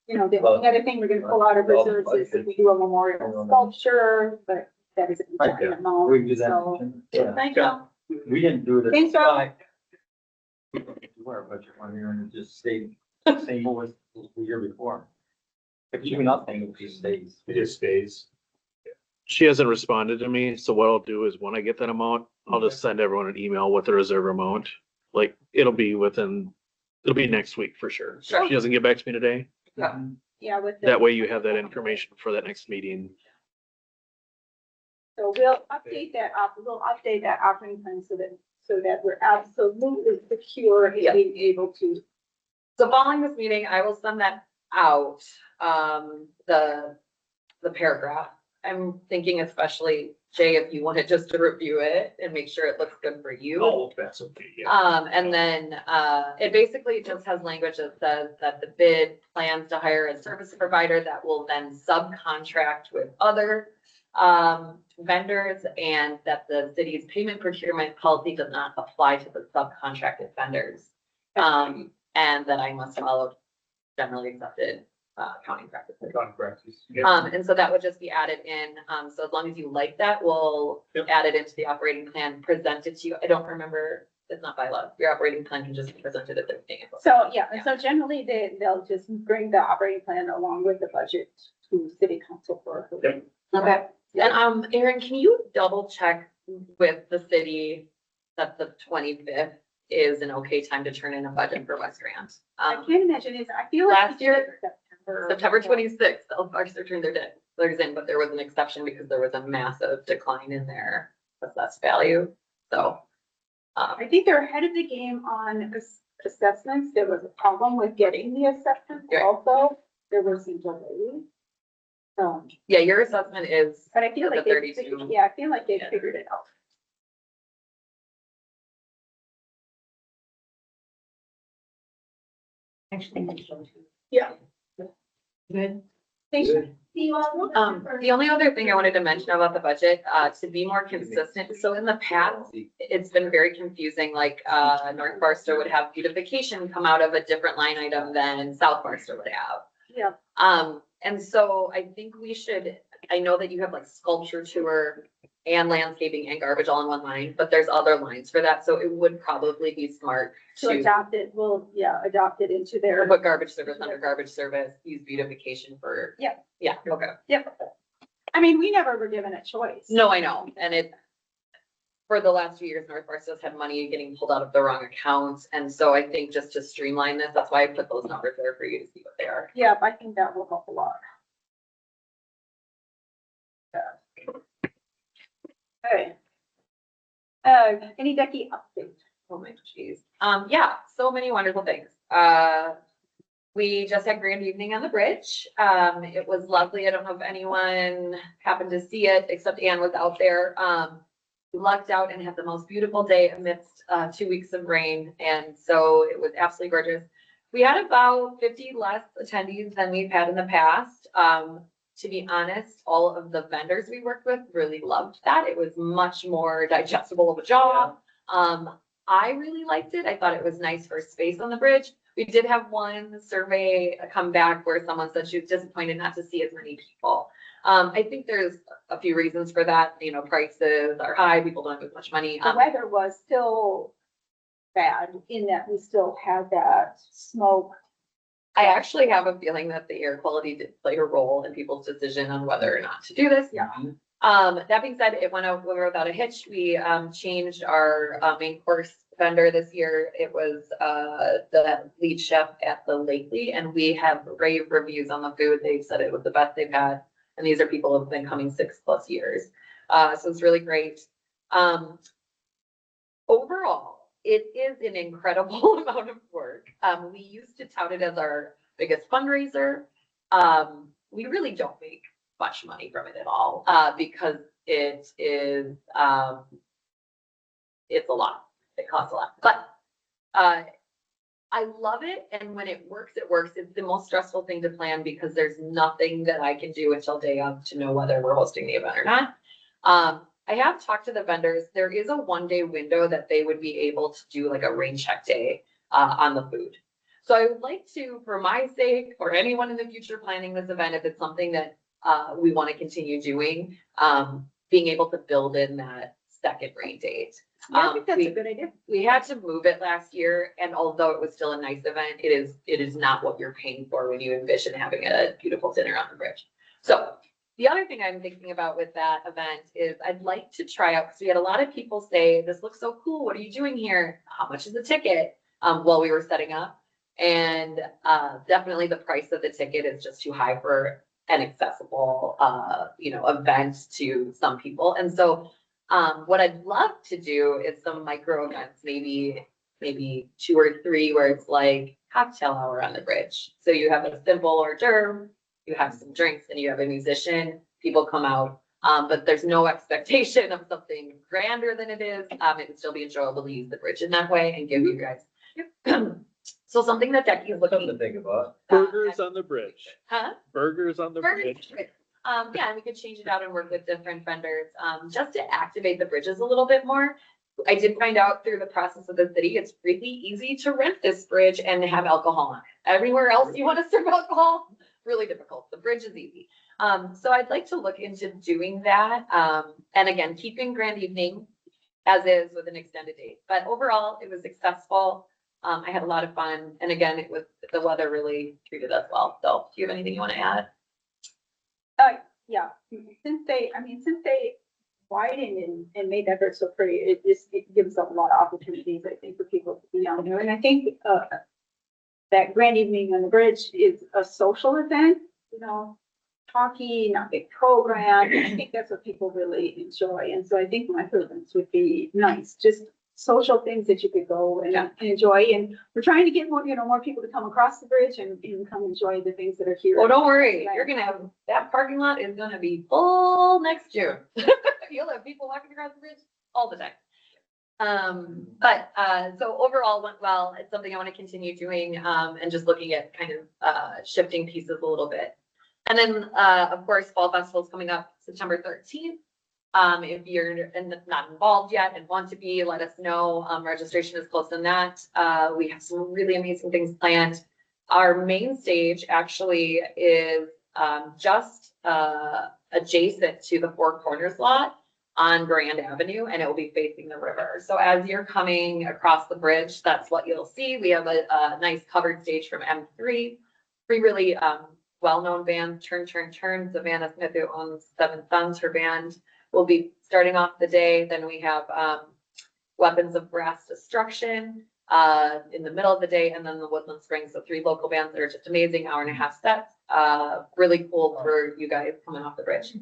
only other thing we're gonna pull out of reserves is if we do a memorial sculpture, but that is a giant amount, We can do that. so. Yeah. Thank you. We didn't do it. Thanks, Rob. Do our budget one year and it just stayed the same as the year before. If you do nothing, it just stays. It just stays. She hasn't responded to me, so what I'll do is when I get that amount, I'll just send everyone an email with the reserve amount. Like, it'll be next week for sure. Sure. If she doesn't get back to me today, Yeah, with that way you have that information for that next meeting. So we'll update that operating plan so that we're absolutely secure in Yeah. being able to. So following this meeting, I will send that out, the paragraph. I'm thinking especially, Jay, if you wanted just to review it and make sure it looks good for you. Oh, that's okay, yeah. And then, it basically just has language that says that the bid plans to hire a service provider that will then subcontract with other, vendors, and that the city's payment procurement policy does not apply to the subcontracted vendors. And that I must follow generally accepted, accounting practices. Contracts. And so that would just be added in, so as long as you like that, we'll Yep. add it into the operating plan, present it to you. I don't remember, it's not by law, your operating plan can just be presented at the beginning. of the- So, yeah, and so generally they'll just bring the operating plan along with the budget to city council for approval. Okay, and, Aaron, can you double check with the city that the 25th is an okay time to turn in a budget for West Grant? I can't imagine is, I feel like. Last we year, did it in September 26th, Elfmarks turned theirs in, but there was an exception because there was a massive decline in their assessed value, so. I think they're ahead of the game on assessments. There was a problem with getting the assessments Right. also. There were some delays. Yeah, your assessment is, But I feel The like they, 32. yeah, I feel like they Yeah. figured it out. Actually. Yeah. Good. Thanks. the only other thing I wanted to mention about the budget, to be more consistent, so in the past, it's been very confusing, like, North Barstow would have beautification come out of a different line item than South Barstow would have. Yeah. And so I think we should, I know that you have like sculpture tour and landscaping and garbage all in one line, but there's other lines for that, so it would probably be smart To to adopt it, adopt it into their. put garbage service under garbage service, use beautification for. Yeah. Yeah, okay. Yep. I mean, we never were given a choice. No, I know, and it, for the last few years, Northwest has had money getting pulled out of the wrong accounts. And so I think just to streamline this, that's why I put those numbers there for you to see what they are. Yeah, I think that will help a lot. Okay. Any Decky update? Oh my geez. Yeah, so many wonderful things. We just had grand evening on the bridge. It was lovely. I don't know if anyone happened to see it, except Anne was out there. We lucked out and had the most beautiful day amidst 2 weeks of rain. And so it was absolutely gorgeous. We had about 50 less attendees than we've had in the past. To be honest, all of the vendors we worked with really loved that. It was much more digestible of a job. I really liked it. I thought it was nice for space on the bridge. We did have one survey come back where someone said she was disappointed not to see as many people. I think there's a few reasons for that. You know, prices are high, people don't have as much money. The weather was still bad in that we still had that smoke. I actually have a feeling that the air quality did play a role in people's decision on whether or not to do this. Yeah. That being said, it went over without a hitch. We changed our main course vendor this year. It was the lead chef at the Lakely, and we have rave reviews on the food. They said it was the best they've had, and these are people who have been coming 6+ years. So it's really great. Overall, it is an incredible amount of work. We used to tout it as our biggest fundraiser. We really don't make much money from it at all, because it is, it's a lot. It costs a lot, but I love it. And when it works, it works. It's the most stressful thing to plan because there's nothing that I can do until day of to know whether we're hosting the event or not. I have talked to the vendors. There is a 1-day window that they would be able to do like a rain check day on the food. So I would like to, for my sake, or anyone in the future planning this event, if it's something that we want to continue doing, being able to build in that second rain date. I think that's a good idea. We had to move it last year, and although it was still a nice event, it is not what you're paying for when you envision having a beautiful dinner on the bridge. So the other thing I'm thinking about with that event is I'd like to try out, because we had a lot of people say, this looks so cool. What are you doing here? How much is the ticket? While we were setting up. And definitely the price of the ticket is just too high for an accessible, event to some people. And so what I'd love to do is some micro events, maybe 2 or 3, where it's like cocktail hour on the bridge. So you have a simple hors d'oeuvre, you have some drinks, and you have a musician, people come out, but there's no expectation of something grander than it is. It would still be enjoyable to use the bridge in that way and give you guys. So something that Decky is Something to looking. think about. Burgers on the bridge. Huh? Burgers on the Burgers, bridge. great. Yeah, and we could change it out and work with different vendors, just to activate the bridges a little bit more. I did find out through the process of the city, it's really easy to rent this bridge and have alcohol on it. Everywhere else you want to serve alcohol, really difficult. The bridge is easy. So I'd like to look into doing that. And again, keeping grand evening as is with an extended date. But overall, it was successful. I had a lot of fun. And again, it was, the weather really treated us well. So do you have anything you want to add? Yeah, since they widened and made that bridge so pretty, it gives up a lot of opportunities, I think, for people to be on there. And I think that grand evening on the bridge is a social event, talking, not big program. I think that's what people really enjoy. And so I think micro-events would be nice, just social things that you could go and enjoy. And we're trying to get more, more people to come across the bridge and come enjoy the things that are here. Oh, don't worry. You're going to have, that parking lot is going to be full next June. You'll have people walking across the bridge all the time. So overall went well. It's something I want to continue doing, and just looking at kind of shifting pieces a little bit. And then, of course, Fall Festival is coming up September 13th. If you're not involved yet and want to be, let us know. Registration is close on that. We have some really amazing things planned. Our main stage actually is just adjacent to the Four Corners lot on Grand Avenue, and it will be facing the river. So as you're coming across the bridge, that's what you'll see. We have a nice covered stage from M3, 3 really well-known bands, Turn, Savannah Smith, who owns Seven Sons, her band. will be starting off the day. Then we have, Weapons of Brass Destruction, in the middle of the day, and then the Woodland Springs. So 3 local bands that are just amazing, hour-and-a-half sets. Really cool for you guys coming off the bridge.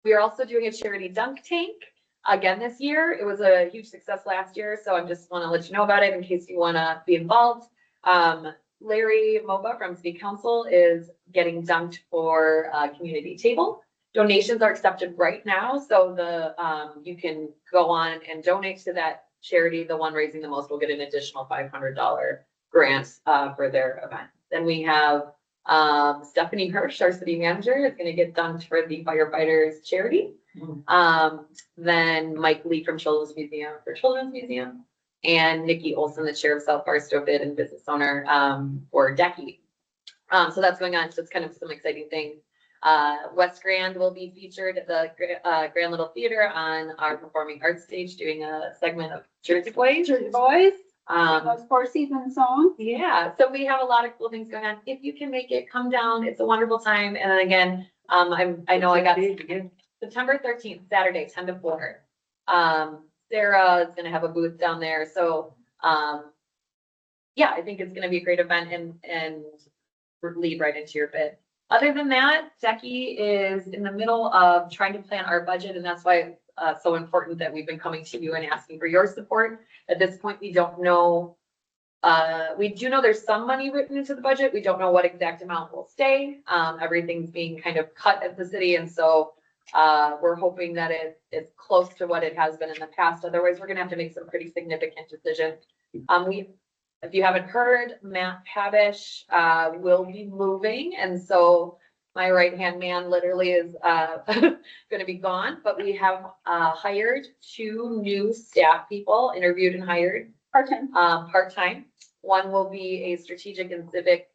We are also doing a charity dunk tank again this year. It was a huge success last year, so I just want to let you know about it in case you want to be involved. Larry Moba from City Council is getting dunked for a community table. Donations are accepted right now, so you can go on and donate to that charity. The one raising the most will get an additional $500 grant for their event. Then we have Stephanie Hirsch, our city manager, is going to get dunked for the firefighters charity. Then Mike Lee from Children's Museum for Children's Museum, and Nikki Olson, the chair of South Barstow Bid and business owner for Decky. So that's going on. So it's kind of some exciting things. West Grand will be featured at the Grand Little Theater on our performing arts stage, doing a segment of Jersey Boys. Jersey Boys, those 4 season songs. Yeah, so we have a lot of cool things going on. If you can make it, come down. It's a wonderful time. And then again, I know I got September 13th, Saturday, 10 to 4. Sarah is going to have a booth down there. So, yeah, I think it's going to be a great event and lead right into your bid. Other than that, Decky is in the middle of trying to plan our budget, and that's why it's so important that we've been coming to you and asking for your support. At this point, we don't know. We do know there's some money written into the budget. We don't know what exact amount will stay. Everything's being kind of cut at the city, and so we're hoping that it's close to what it has been in the past. Otherwise, we're gonna have to make some pretty significant decisions. If you haven't heard, Matt Pavish will be moving, and so my right-hand man literally is gonna be gone, but we have hired 2 new staff people, interviewed and hired. Part-time. One will be a strategic and civic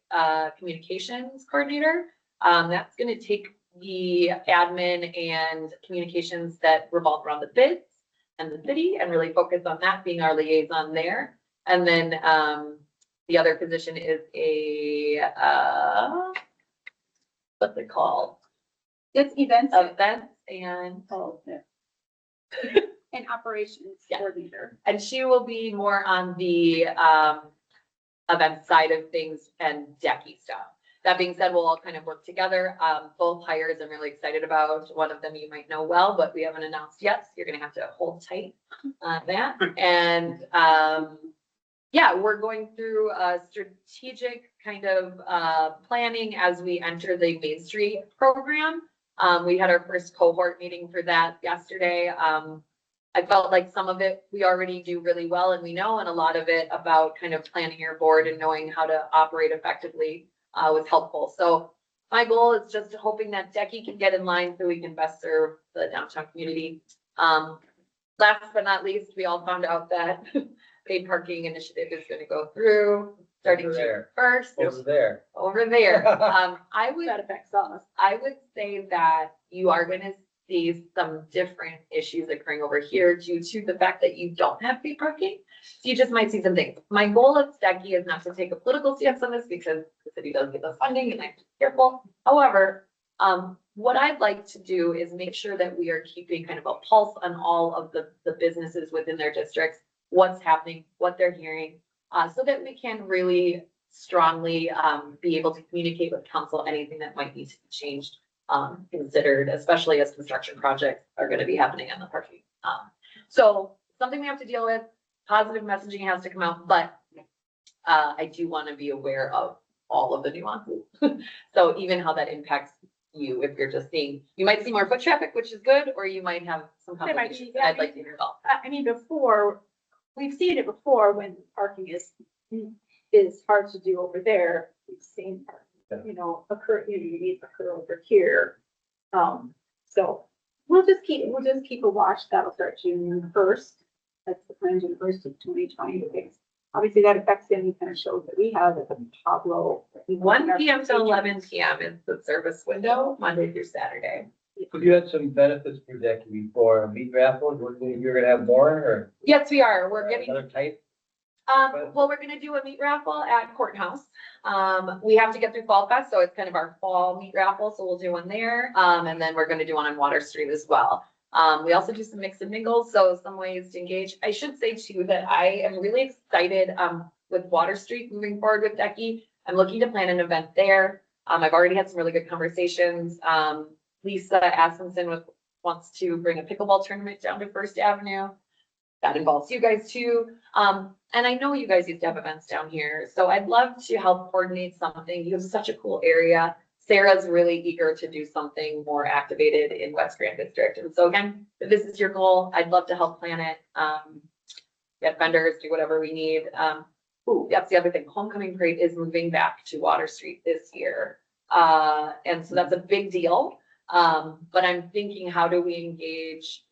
communications coordinator. That's gonna take the admin and communications that revolve around the bids and the city and really focus on that, being our liaison there. And then the other position is a, what's it called? It's events And and operations Yeah. coordinator. And she will be more on the event side of things and Decky stuff. That being said, we'll all kind of work together. Both hires I'm really excited about. One of them you might know well, but we haven't announced yet. So you're gonna have to hold tight on that. And yeah, we're going through a strategic kind of planning as we enter the Main Street program. We had our first cohort meeting for that yesterday. I felt like some of it we already do really well and we know, and a lot of it about kind of planning your board and knowing how to operate effectively was helpful. So my goal is just hoping that Decky can get in line so we can best serve the downtown community. Last but not least, we all found out that paid parking initiative is going to go through starting June 1st. Over there. That affects us. I would say that you are going to see some different issues occurring over here due to the fact that you don't have paid parking. So you just might see some things. My goal at Decky is not to take a political stance on this because the city does get the funding and I have to be careful. However, what I'd like to do is make sure that we are keeping kind of a pulse on all of the businesses within their districts, what's happening, what they're hearing, so that we can really strongly be able to communicate with council anything that might need to be changed, considered, especially as construction projects are going to be happening on the parking. So something we have to deal with. Positive messaging has to come out, but I do want to be aware of all of the nuances. So even how that impacts you, if you're just seeing, you might see more foot traffic, which is good, or you might have some complications. I'd like to hear it all. I mean, before, we've seen it before when parking is hard to do over there. We've seen, occur over here. So we'll just keep a watch. That'll start June 1st. That's the plan, June 1st of 2020. Obviously, that affects any kind of shows that we have at the Pablo. 1 p.m. to 11 p.m. is the service window, Monday through Saturday. You had some benefits for Decky before meat raffles. You're gonna have more or Yes, we are. We're getting, another type? Well, we're gonna do a meat raffle at Courthouse. We have to get through Fall Fest, so it's kind of our fall meat raffle, so we'll do one there. And then we're gonna do one on Water Street as well. We also do some mix and mingles, so some ways to engage. I should say too that I am really excited, with Water Street moving forward with Decky. I'm looking to plan an event there. I've already had some really good conversations. Lisa Asmussen wants to bring a pickleball tournament down to First Avenue. That involves you guys too. And I know you guys used to have events down here, so I'd love to help coordinate something. You have such a cool area. Sarah's really eager to do something more activated in West Grand District. And so again, if this is your goal, I'd love to help plan it. Get vendors, do whatever we need. That's the other thing. Homecoming Parade is moving back to Water Street this year. And so that's a big deal. But I'm thinking, how do we engage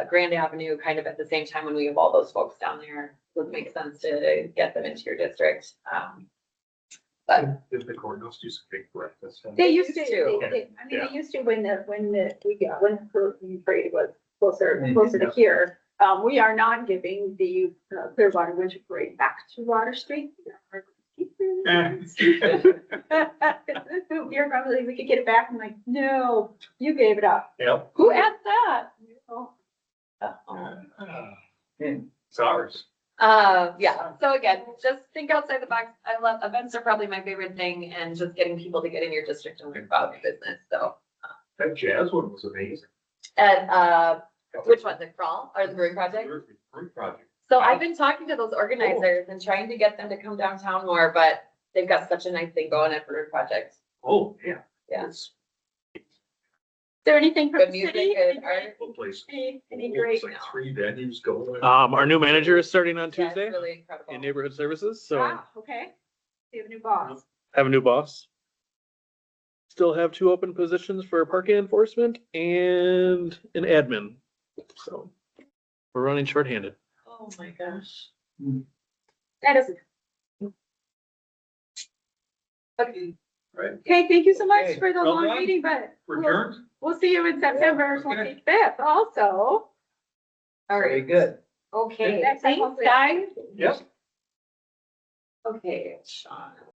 Grand Avenue kind of at the same time when we have all those folks down there? Would make sense to get them into your district. But If the courthouse do some big breakfast. They used to, to. they used to when the parade was closer to here. We are not giving the Clearwater Winter Parade back to Water Street. You're probably, we could get it back. I'm like, no, you gave it up. Yep. who asked that? It's ours. Yeah, so again, just think outside the box. I love, events are probably my favorite thing, and just getting people to get in your district and learn about your business, so. That jazz one was amazing. And, which one, the crawl or the brewing project? Great project. So I've been talking to those organizers and trying to get them to come downtown more, but they've got such a nice thing going at Brewing Project. Oh, yeah. Yeah. It's Is there anything from Good the music, city? good art. a place. Any great? It's like 3 venues going. Our new manager is starting on Yeah, it's Tuesday really incredible. in neighborhood services, so Ah, okay. You have a new boss. have a new boss. Still have 2 open positions for parking enforcement and an admin. So we're running shorthanded. Oh my gosh. That is, Okay. Right. okay, thank you so much Okay, for the well long done. meeting, but For we'll, adjourned? we'll see you in September okay. 25th also. All Very right, good. okay, Next time, thanks, hopefully- guys. Yes. Okay, Sean.